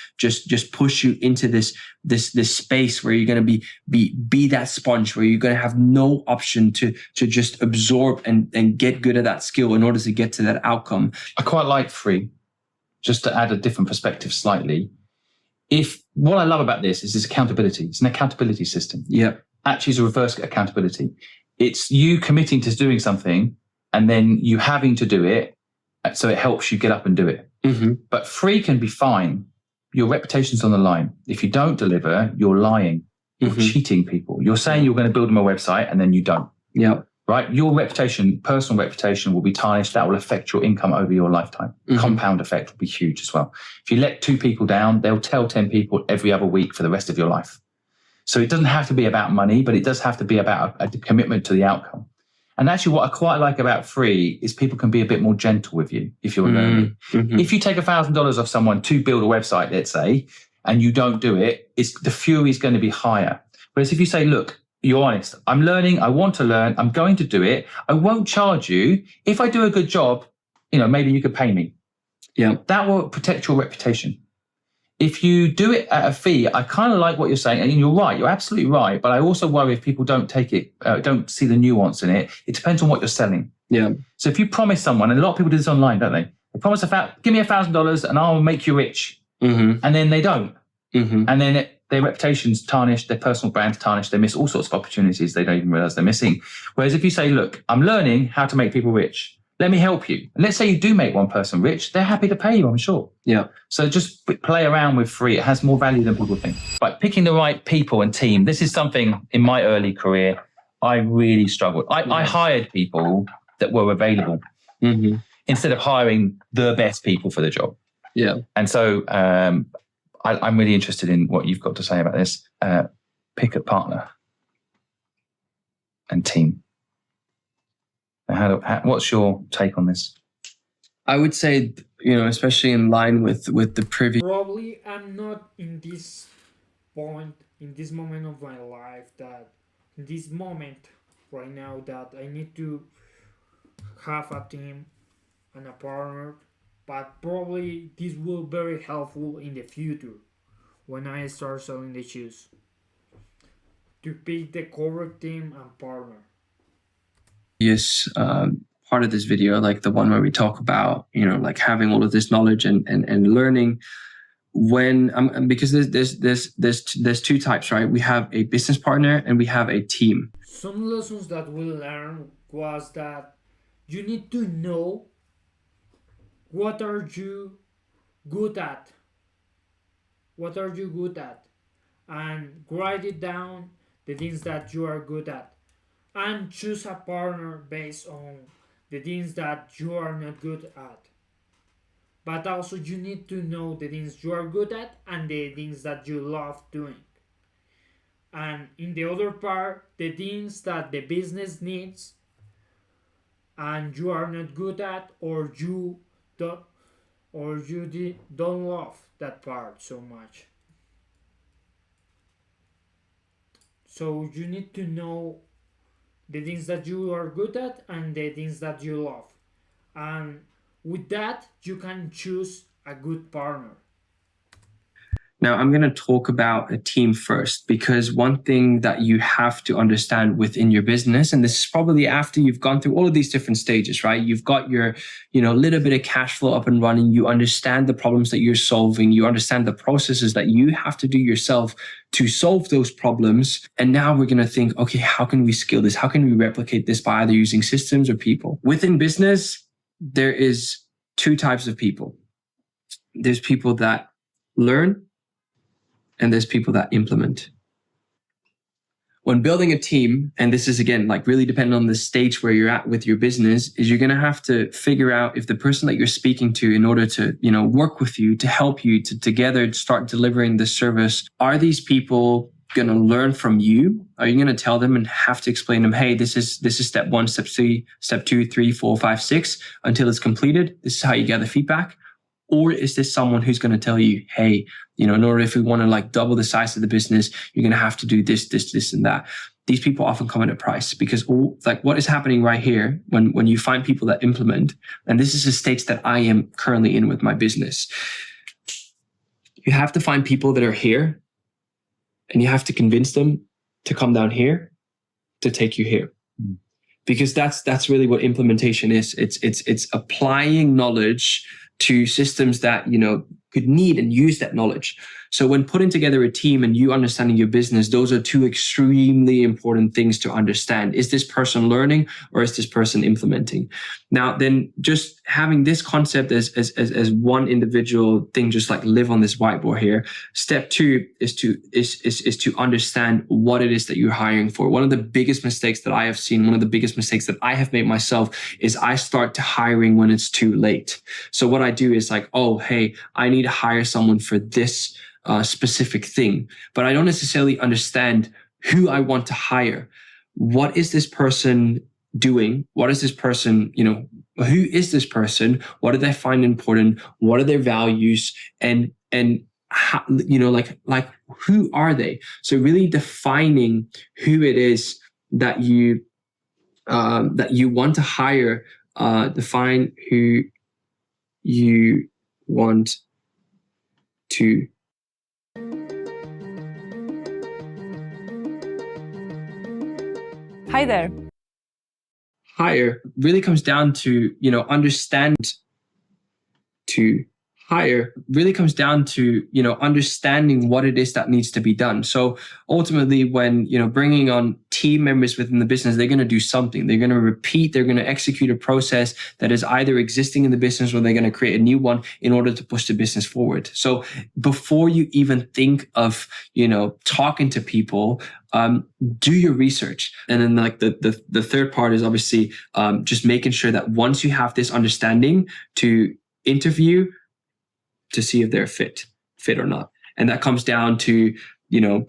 push you into this space where you're gonna be that sponge, where you're gonna have no option to just absorb and get good at that skill in order to get to that outcome. I quite like free, just to add a different perspective slightly. If what I love about this is accountability. It's an accountability system. Yeah. Actually, it's a reverse accountability. It's you committing to doing something and then you having to do it. So it helps you get up and do it. Mm-hmm. But free can be fine. Your reputation's on the line. If you don't deliver, you're lying. You're cheating people. You're saying you're going to build them a website and then you don't. Yeah. Right? Your reputation, personal reputation will be tarnished. That will affect your income over your lifetime. Compound effect will be huge as well. If you let 2 people down, they'll tell 10 people every other week for the rest of your life. So it doesn't have to be about money, but it does have to be about a commitment to the outcome. And actually what I quite like about free is people can be a bit more gentle with you if you're learning. If you take $1,000 off someone to build a website, let's say, and you don't do it, the fury is going to be higher. Whereas if you say, look, you're honest, I'm learning, I want to learn, I'm going to do it, I won't charge you. If I do a good job, maybe you could pay me. Yeah. That will protect your reputation. If you do it at a fee, I kind of like what you're saying, and you're right, you're absolutely right. But I also worry if people don't take it, don't see the nuance in it. It depends on what you're selling. Yeah. So if you promise someone, and a lot of people do this online, don't they? They promise give me $1,000 and I'll make you rich. And then they don't. And then their reputation's tarnished, their personal brand's tarnished, they miss all sorts of opportunities they don't even realize they're missing. Whereas if you say, look, I'm learning how to make people rich. Let me help you. And let's say you do make one person rich, they're happy to pay you, I'm sure. Yeah. So just play around with free. It has more value than people think. But picking the right people and team, this is something in my early career, I really struggled. I hired people that were available instead of hiring the best people for the job. Yeah. And so I'm really interested in what you've got to say about this. Pick a partner and team. What's your take on this? I would say, especially in line with the previous. Probably I'm not in this point, in this moment of my life, in this moment right now, that I need to have a team and a partner. But probably this will be very helpful in the future when I start selling the shoes, to pick the correct team and partner. Yes, part of this video, like the one where we talk about, like having all of this knowledge and learning. Because there's 2 types, right? We have a business partner and we have a team. Some lessons that we learned was that you need to know what are you good at. What are you good at? And write it down, the things that you are good at. And choose a partner based on the things that you are not good at. But also you need to know the things you are good at and the things that you love doing. And in the other part, the things that the business needs and you are not good at, or you don't love that part so much. So you need to know the things that you are good at and the things that you love. And with that, you can choose a good partner. Now, I'm going to talk about a team first, because one thing that you have to understand within your business, and this is probably after you've gone through all of these different stages, right? You've got your, little bit of cash flow up and running. You understand the problems that you're solving. You understand the processes that you have to do yourself to solve those problems. And now we're going to think, okay, how can we scale this? How can we replicate this by either using systems or people? Within business, there is 2 types of people. There's people that learn, and there's people that implement. When building a team, and this is again, like really depending on the stage where you're at with your business, is you're going to have to figure out if the person that you're speaking to in order to, work with you, to help you, to together start delivering the service, are these people going to learn from you? Are you going to tell them and have to explain to them, hey, this is step 1, step 3, step 2, 3, 4, 5, 6, until it's completed. This is how you gather feedback. Or is this someone who's going to tell you, hey, in order if we want to double the size of the business, you're going to have to do this, this, this, and that. these people often come at a price, because what is happening right here when you find people that implement, and this is a stage that I am currently in with my business. You have to find people that are here, and you have to convince them to come down here to take you here. Because that's really what implementation is. It's applying knowledge to systems that, you know, could need and use that knowledge. So when putting together a team and you understanding your business, those are two extremely important things to understand. Is this person learning, or is this person implementing? Now, then just having this concept as one individual thing, just like live on this whiteboard here. Step 2 is to understand what it is that you're hiring for. One of the biggest mistakes that I have seen, one of the biggest mistakes that I have made myself, is I start to hiring when it's too late. So what I do is like, oh, hey, I need to hire someone for this specific thing, but I don't necessarily understand who I want to hire. What is this person doing? What is this person, you know, who is this person? What do they find important? What are their values? And how, you know, like who are they? So really defining who it is that you want to hire, define who you want to Hi there. hire really comes down to, you know, understanding what it is that needs to be done. So ultimately, when, you know, bringing on team members within the business, they're going to do something. They're going to repeat, they're going to execute a process that is either existing in the business, or they're going to create a new one in order to push the business forward. So before you even think of, you know, talking to people, do your research. And then like the third part is obviously just making sure that once you have this understanding, to interview to see if they're fit or not. And that comes down to, you know,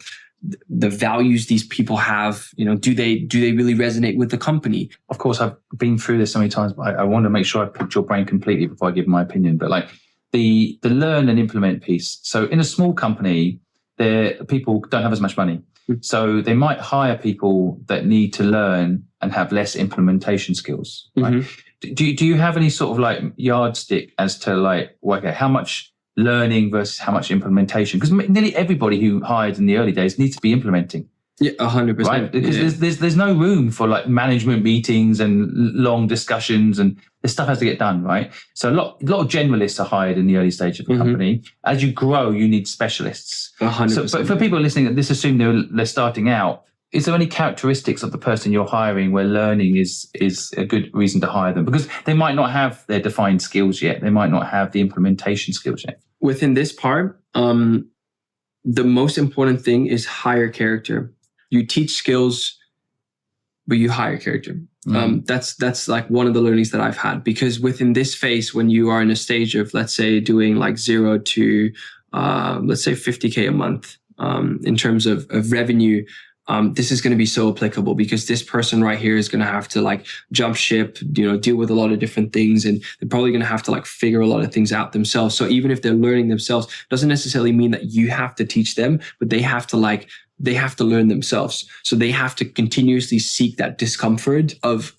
the values these people have. You know, do they really resonate with the company? Of course, I've been through this so many times, but I want to make sure I picked your brain completely before I give my opinion. But like the learn and implement piece. So in a small company, people don't have as much money. So they might hire people that need to learn and have less implementation skills. Right? Mm-hmm. Do you have any sort of like yardstick as to like, okay, how much learning versus how much implementation? Because nearly everybody who hired in the early days needs to be implementing. Yeah, 100%. Right? Because there's no room for like management meetings and long discussions, and this stuff has to get done, right? So a lot of generalists are hired in the early stage of a company. As you grow, you need specialists. 100%. So, but for people listening, let's assume they're starting out. Is there any characteristics of the person you're hiring where learning is a good reason to hire them? Because they might not have their defined skills yet. They might not have the implementation skills yet. Within this part, the most important thing is hire character. You teach skills, but you hire character. That's like one of the learnings that I've had, because within this phase, when you are in a stage of, let's say, doing like 0 to, let's say 50K a month, in terms of revenue, this is going to be so applicable, because this person right here is going to have to like jump ship, you know, deal with a lot of different things, and they're probably going to have to like figure a lot of things out themselves. So even if they're learning themselves, doesn't necessarily mean that you have to teach them, but they have to learn themselves. So they have to continuously seek that discomfort of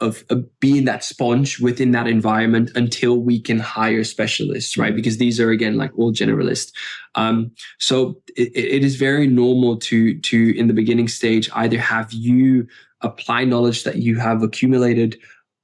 being that sponge within that environment until we can hire specialists, right? Because these are, again, like all generalists. So it is very normal to in the beginning stage, either have you apply knowledge that you have accumulated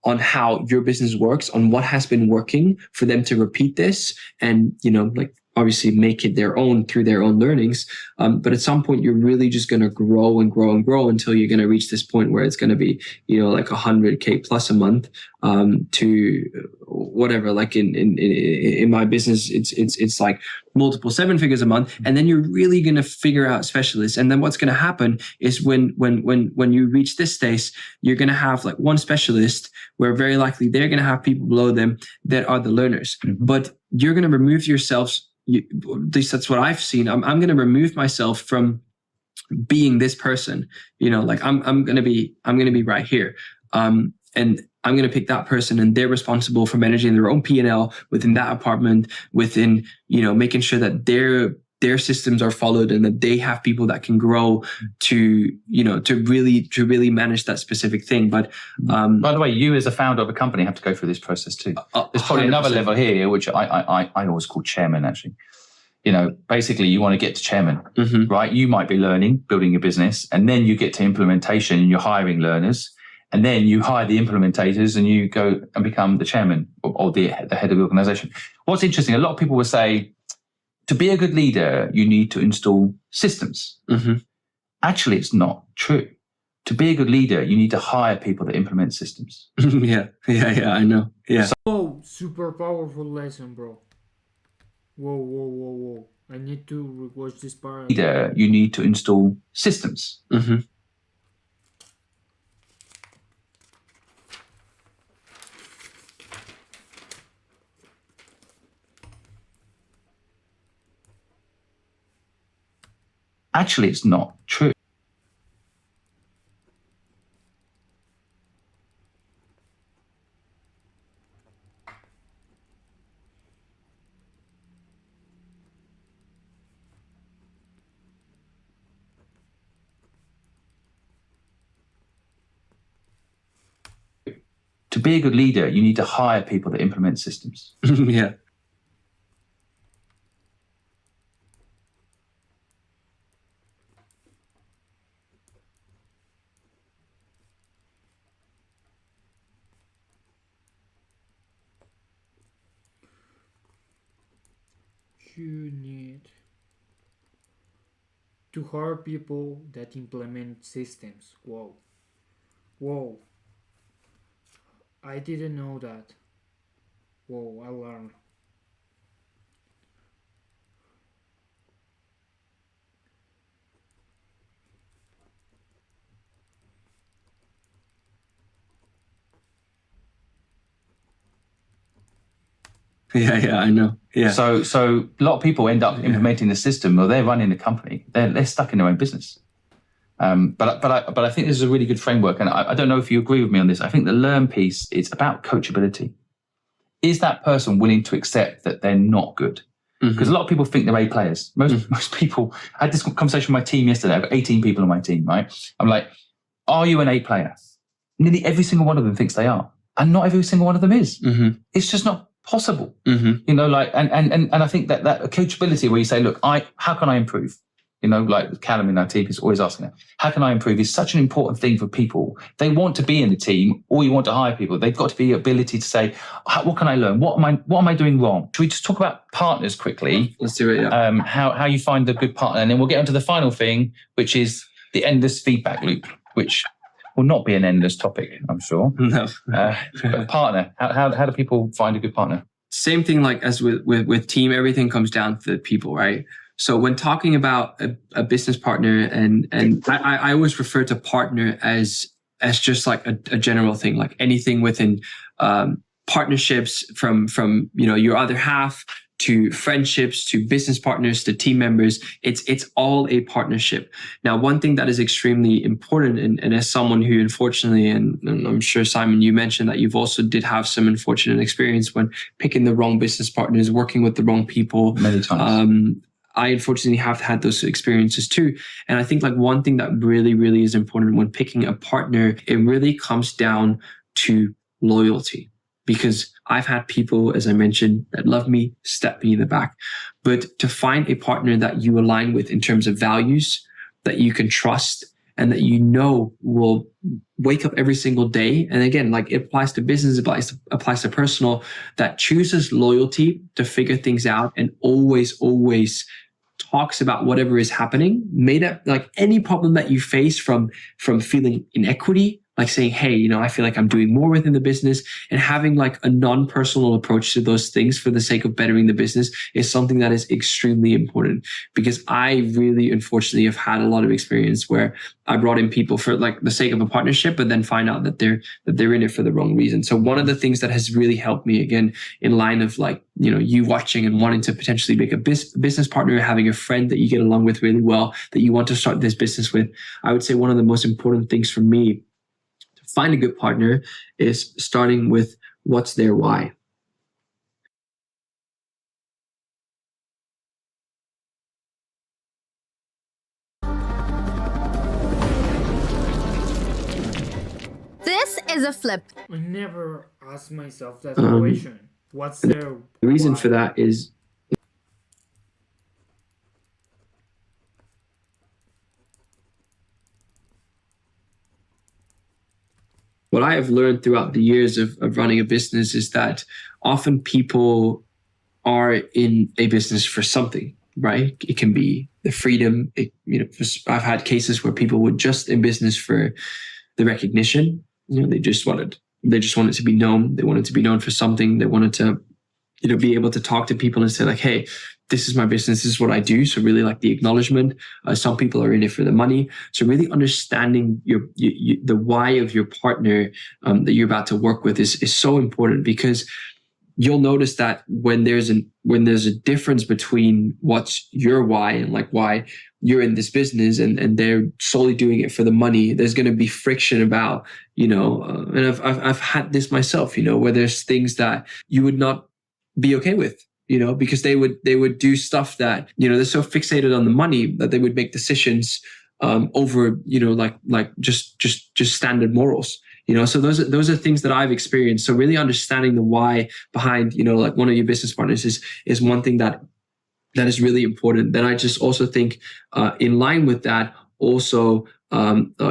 on how your business works, on what has been working, for them to repeat this and, you know, like obviously make it their own through their own learnings. But at some point, you're really just going to grow and grow and grow until you're going to reach this point where it's going to be, you know, like 100K plus a month, to whatever. Like in my business, it's like multiple 7 figures a month. And then you're really going to figure out specialists. And then what's going to happen is when you reach this stage, you're going to have like one specialist where very likely they're going to have people below them that are the learners. Mm-hmm. But you're going to remove yourselves. At least that's what I've seen. I'm going to remove myself from being this person. You know, like I'm going to be right here. And I'm going to pick that person, and they're responsible for managing their own P&L within that apartment, within, you know, making sure that they're their systems are followed and that they have people that can grow to really manage that specific thing. But by the way, you as a founder of a company have to go through this process too. There's probably another 100%. level here, which I always call chairman, actually. Basically you want to get to chairman, right? You might be learning, building a business, and then you get to implementation and you're hiring learners, and then you hire the implementators and you go and become the chairman or the head of the organization. What's interesting, a lot of people will say, to be a good leader, you need to install systems. Actually, it's not true. To be a good leader, you need to hire people that implement systems. yeah, I know. Yeah. Oh, super powerful lesson, bro. Whoa. I need to rewatch this part. Leader, you need to install systems. Actually, it's not true. To be a good leader, you need to hire people that implement systems. yeah. You need to hire people that implement systems. Whoa. I didn't know that. Whoa, I learned. Yeah, I know. Yeah. So a lot of people end up implementing the system, or they're running the company. They're stuck in their own business. But I think this is a really good framework, and I don't know if you agree with me on this. I think the learn piece is about coachability. Is that person willing to accept that they're not good? Because a lot of people think they're A players. Most people. I had this conversation with my team yesterday. I've got 18 people on my team, right? I'm like, are you an A player? Nearly every single one of them thinks they are, and not every single one of them is. It's just not possible. And I think that coachability, where you say, look, how can I improve? Like Callum in our team is always asking that. How can I improve? Is such an important thing for people. They want to be in the team, or you want to hire people. They've got to be the ability to say, what can I learn? What am I doing wrong? Should we just talk about partners quickly? Let's do it. Yeah. How you find a good partner, and then we'll get into the final thing, which is the endless feedback loop, which will not be an endless topic, I'm sure. No. But partner. How do people find a good partner? Same thing like as with team. Everything comes down to the people, right? So when talking about a business partner, and I always refer to partner as just like a general thing, like anything within partnerships from your other half to friendships to business partners to team members. It's all a partnership. Now, one thing that is extremely important, and as someone who unfortunately, and I'm sure Simon, you mentioned that you've also did have some unfortunate experience when picking the wrong business partners, working with the wrong people. Many times. I unfortunately have had those experiences too. And I think like one thing that really, really is important when picking a partner, it really comes down to loyalty. Because I've had people, as I mentioned, that love me, step me in the back. But to find a partner that you align with in terms of values, that you can trust, and that will wake up every single day. And again, like it applies to business, it applies to personal, that chooses loyalty to figure things out and always talks about whatever is happening, made up like any problem that you face from feeling inequity, like saying, hey, I feel like I'm doing more within the business, and having like a non-personal approach to those things for the sake of bettering the business is something that is extremely important. Because I really, unfortunately, have had a lot of experience where I brought in people for like the sake of a partnership, but then find out that they're in it for the wrong reason. So one of the things that has really helped me, again, in line of like, you watching and wanting to potentially make a business partner, having a friend that you get along with really well, that you want to start this business with, I would say one of the most important things for me find a good partner is starting with what's their why. is a flip. I never ask myself that question. What's their The reason why? for that is what I have learned throughout the years of running a business is that often people are in a business for something, right? It can be the freedom. I've had cases where people were just in business for the recognition. They just wanted to be known. They wanted to be known for something. They wanted to, be able to talk to people and say like, hey, this is my business. This is what I do. So really like the acknowledgement. Some people are in it for the money. So really understanding the why of your partner that you're about to work with is so important, because you'll notice that when there's a difference between what's your why and like why you're in this business and they're solely doing it for the money, there's going to be friction about, and I've had this myself, where there's things that you would not be okay with, because they would do stuff that, they're so fixated on the money that they would make decisions over, like just standard morals. So those are things that I've experienced. So really understanding the why behind, like one of your business partners is one thing that is really important. Then I just also think in line with that, also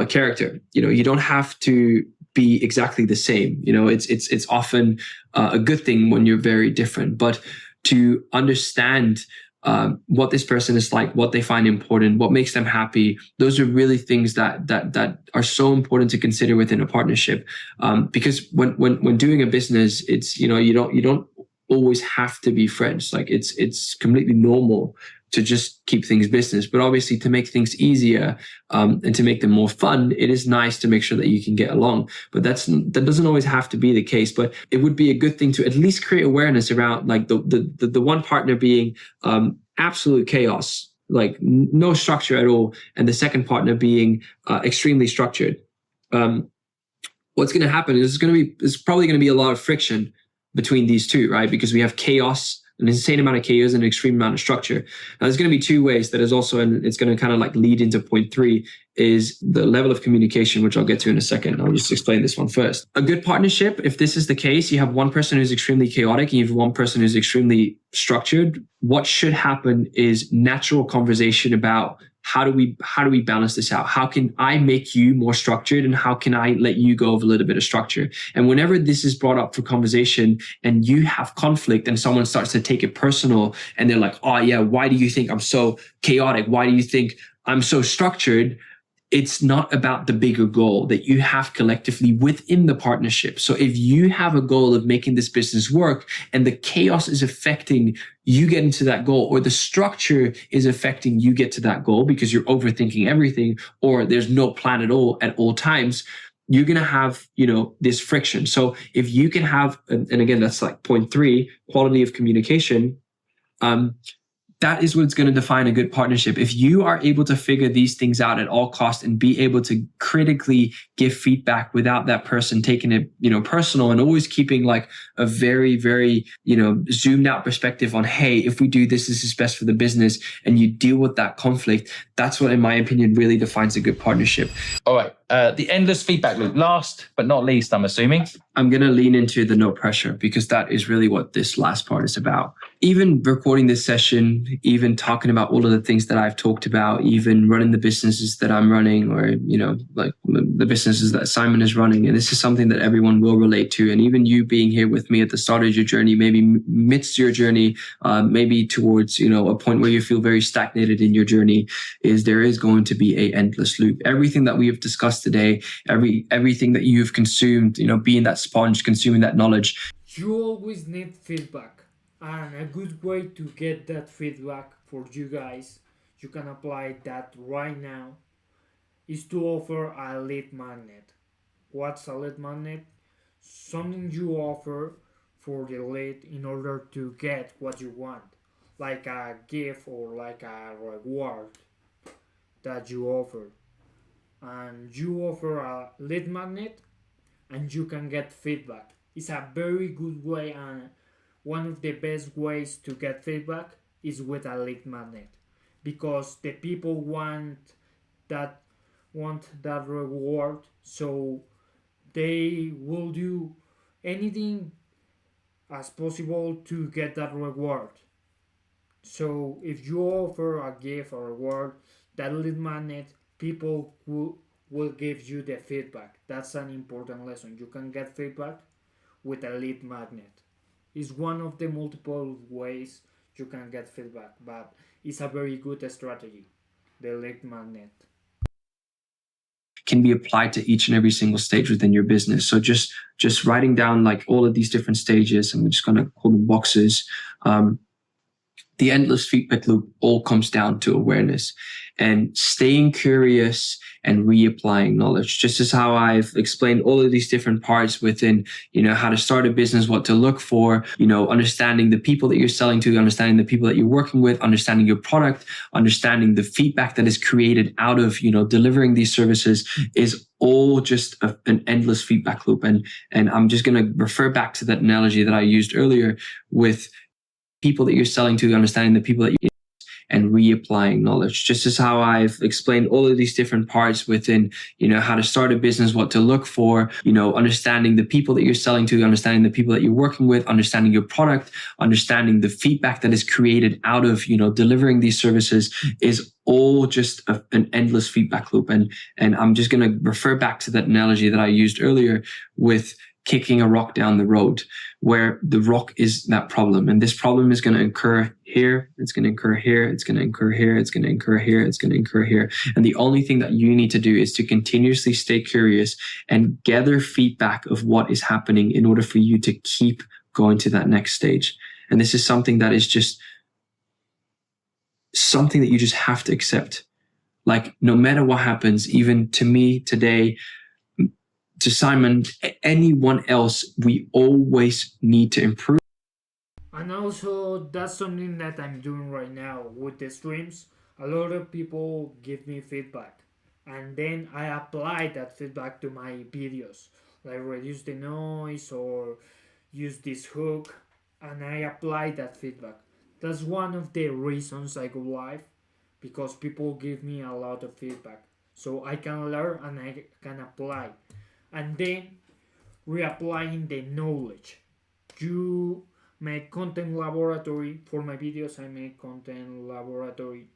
character. You don't have to be exactly the same. It's often a good thing when you're very different, but to understand what this person is like, what they find important, what makes them happy. Those are really things that are so important to consider within a partnership. Because when doing a business, it's, you don't always have to be friends. Like it's completely normal to just keep things business, but obviously to make things easier and to make them more fun, it is nice to make sure that you can get along. But that doesn't always have to be the case. But it would be a good thing to at least create awareness around like the one partner being absolute chaos, like no structure at all, and the second partner being extremely structured. What's going to happen is there's probably going to be a lot of friction between these two, right? Because we have chaos, an insane amount of chaos and an extreme amount of structure. Now, there's going to be two ways that is also, and it's going to kind of like lead into point 3, is the level of communication, which I'll get to in a second. I'll just explain this one first. A good partnership, if this is the case, you have one person who's extremely chaotic and you have one person who's extremely structured. What should happen is natural conversation about how do we balance this out? How can I make you more structured and how can I let you go of a little bit of structure? And whenever this is brought up for conversation and you have conflict and someone starts to take it personal and they're like, oh yeah, why do you think I'm so chaotic? Why do you think I'm so structured? It's not about the bigger goal that you have collectively within the partnership. So if you have a goal of making this business work and the chaos is affecting you get into that goal, or the structure is affecting you get to that goal because you're overthinking everything, or there's no plan at all times, you're going to have, this friction. So if you can have, and again, that's like point 3, quality of communication, that is what's going to define a good partnership. If you are able to figure these things out at all costs and be able to critically give feedback without that person taking it, personal, and always keeping like a very, very, zoomed out perspective on, hey, if we do this, this is best for the business, and you deal with that conflict, that's what, in my opinion, really defines a good partnership. All right. The endless feedback loop. Last but not least, I'm assuming. I'm going to lean into the no pressure, because that is really what this last part is about. Even recording this session, even talking about all of the things that I've talked about, even running the businesses that I'm running, or, like the businesses that Simon is running. And this is something that everyone will relate to. And even you being here with me at the start of your journey, maybe midst your journey, maybe towards, a point where you feel very stagnated in your journey, is there is going to be an endless loop. Everything that we have discussed today, everything that you've consumed, being that sponge, consuming that knowledge. You always need feedback, and a good way to get that feedback for you guys, you can apply that right now, is to offer a lead magnet. What's a lead magnet? Something you offer for the lead in order to get what you want, like a gift or like a reward that you offer. And you offer a lead magnet and you can get feedback. It's a very good way, and one of the best ways to get feedback is with a lead magnet, because the people want that reward, so they will do anything as possible to get that reward. So if you offer a gift or reward, that lead magnet, people will give you the feedback. That's an important lesson. You can get feedback with a lead magnet. It's one of the multiple ways you can get feedback, but it's a very good strategy, the lead magnet. Can be applied to each and every single stage within your business. So just writing down like all of these different stages, and we're just going to call them boxes. The endless feedback loop all comes down to awareness and staying curious and reapplying knowledge. Just as how I've explained all of these different parts within, how to start a business, what to look for, understanding the people that you're selling to, understanding the people that you're working with, understanding your product, understanding the feedback that is created out of, delivering these services is all just an endless feedback loop. And I'm just going to refer back to that analogy that I used earlier with people that you're selling to, understanding the people that you and reapplying knowledge. Just as how I've explained all of these different parts within, how to start a business, what to look for, understanding the people that you're selling to, understanding the people that you're working with, understanding your product, understanding the feedback that is created out of, delivering these services is all just an endless feedback loop. And I'm just going to refer back to that analogy that I used earlier with kicking a rock down the road, where the rock is that problem. And this problem is going to occur here, it's going to occur here, it's going to occur here, it's going to occur here, it's going to occur here. And the only thing that you need to do is to continuously stay curious and gather feedback of what is happening in order for you to keep going to that next stage. And this is something that is just something that you just have to accept. Like, no matter what happens, even to me today, to Simon, anyone else, we always need to improve. And also, that's something that I'm doing right now with the streams. A lot of people give me feedback, and then I apply that feedback to my videos, like reduce the noise or use this hook, and I apply that feedback. That's one of the reasons I go live, because people give me a lot of feedback, so I can learn and I can apply. And then reapplying the knowledge. You make content laboratory. For my videos, I make content laboratory.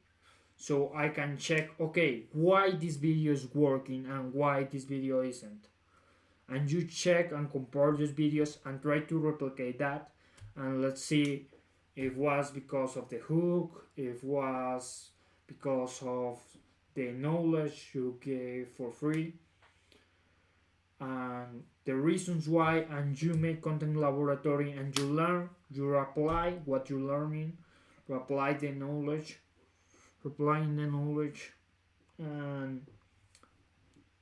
So I can check, okay, why this video is working and why this video isn't. And you check and compare those videos and try to replicate that. And let's see if it was because of the hook, if it was because of the knowledge you gave for free. And the reasons why, and you make content laboratory and you learn, you apply what you're learning, you apply the knowledge, applying the knowledge, and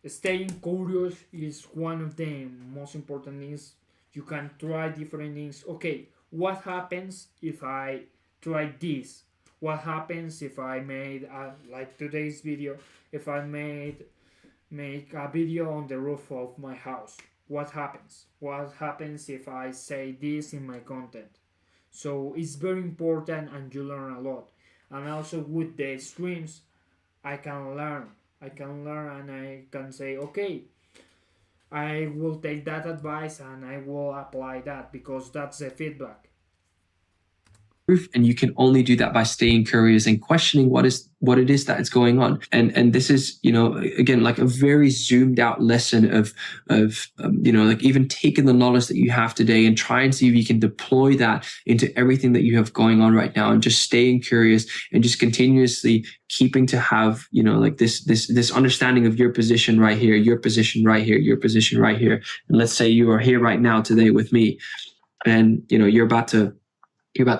staying curious is one of the most important things. You can try different things. Okay, what happens if I try this? What happens if I made, like today's video, if I make a video on the roof of my house? What happens? What happens if I say this in my content? So it's very important and you learn a lot. And also with the streams, I can learn and I can say, okay, I will take that advice and I will apply that because that's the feedback. And you can only do that by staying curious and questioning what it is that is going on. And this is, again, like a very zoomed out lesson of like even taking the knowledge that you have today and try and see if you can deploy that into everything that you have going on right now, and just staying curious and just continuously keeping to have, like this understanding of your position right here, your position right here, your position right here. And let's say you are here right now today with me, and you're about to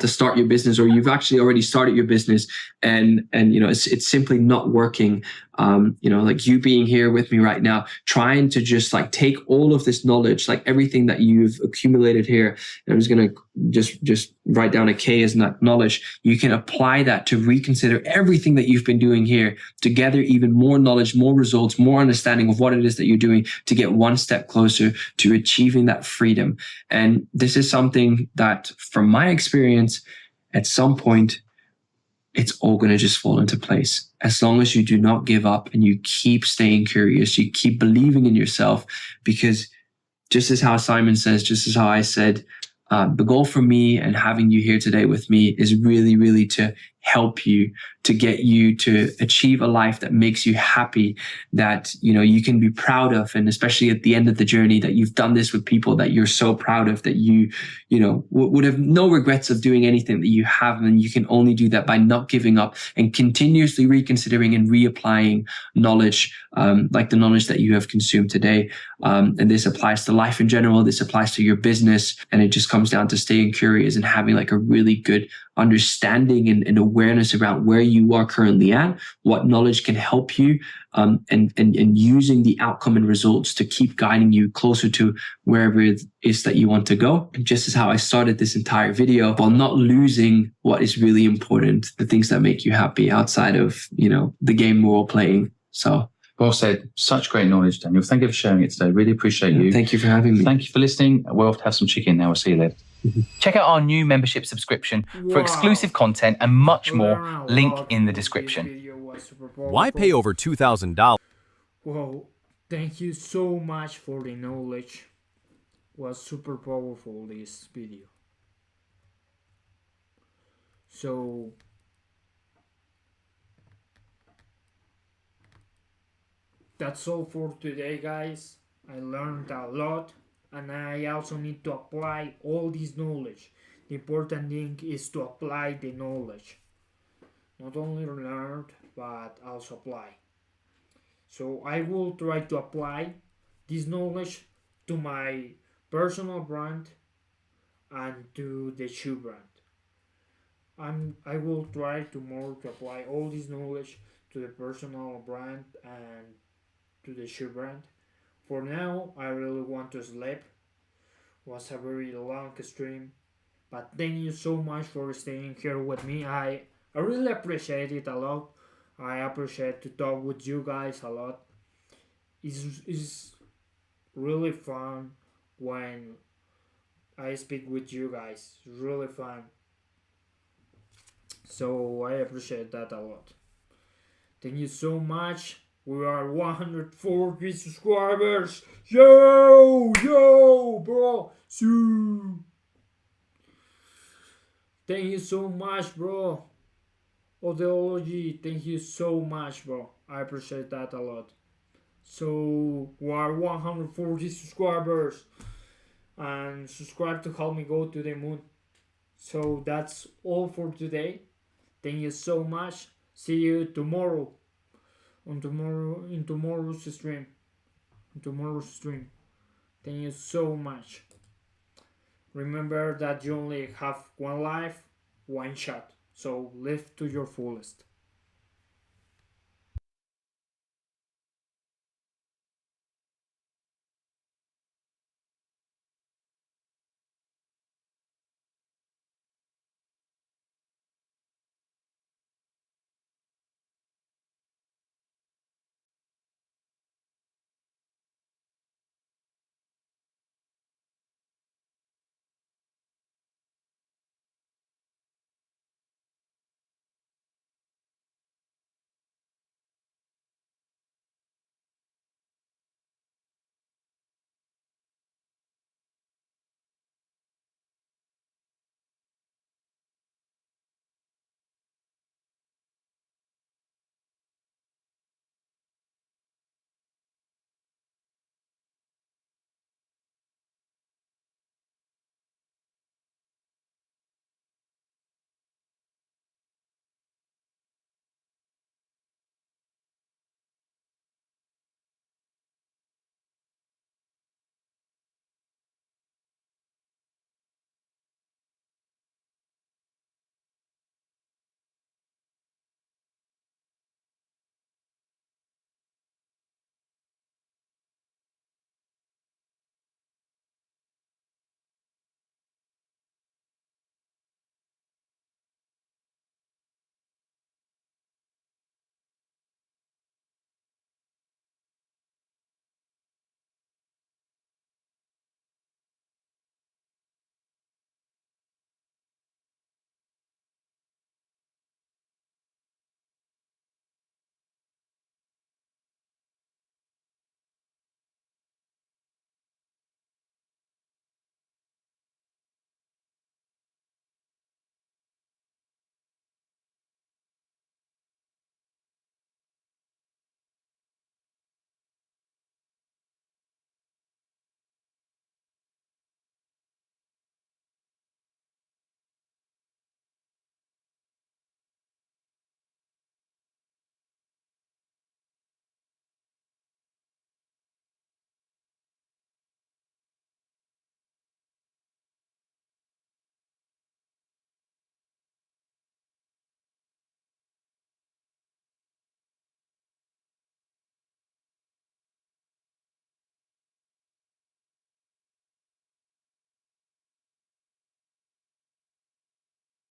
start your business, or you've actually already started your business, and it's simply not working. Like you being here with me right now, trying to just like take all of this knowledge, like everything that you've accumulated here, and I'm just gonna just write down a K as that knowledge. You can apply that to reconsider everything that you've been doing here to gather even more knowledge, more results, more understanding of what it is that you're doing to get one step closer to achieving that freedom. And this is something that, from my experience, at some point, it's all going to just fall into place. As long as you do not give up and you keep staying curious, you keep believing in yourself, because just as how Simon says, just as how I said, the goal for me and having you here today with me is really, really to help you, to get you to achieve a life that makes you happy, that, you know, you can be proud of. And especially at the end of the journey, that you've done this with people that you're so proud of, that you know, would have no regrets of doing anything that you have. And you can only do that by not giving up and continuously reconsidering and reapplying knowledge, like the knowledge that you have consumed today. And this applies to life in general. This applies to your business. And it just comes down to staying curious and having like a really good understanding and awareness around where you are currently at, what knowledge can help you, and using the outcome and results to keep guiding you closer to wherever it is that you want to go. And just as how I started this entire video, while not losing what is really important, the things that make you happy outside of, you know, the game we're all playing. So well said. Such great knowledge, Daniel. Thank you for sharing it today. Really appreciate you. Thank you for having me. Thank you for listening. We'll have to have some chicken now. We'll see you later. Check out our new membership subscription for exclusive content and much more. Link in the description. Why pay over $2,000? Well, thank you so much for the knowledge. Was super powerful this video. So that's all for today, guys. I learned a lot, and I also need to apply all this knowledge. The important thing is to apply the knowledge. Not only learn, but also apply. So I will try to apply this knowledge to my personal brand and to the shoe brand. I will try tomorrow to apply all this knowledge to the personal brand and to the shoe brand. For now, I really want to sleep. It was a very long stream, but thank you so much for staying here with me. I really appreciate it a lot. I appreciate to talk with you guys a lot. It's really fun when I speak with you guys. It's really fun. So I appreciate that a lot. Thank you so much. We are 140 subscribers. Yo, bro. So, thank you so much, bro. Odeology, thank you so much, bro. I appreciate that a lot. So, we are 140 subscribers. And subscribe to help me go to the moon. So, that's all for today. Thank you so much. See you tomorrow. In tomorrow's stream. Thank you so much. Remember that you only have one life, one shot. So live to your fullest.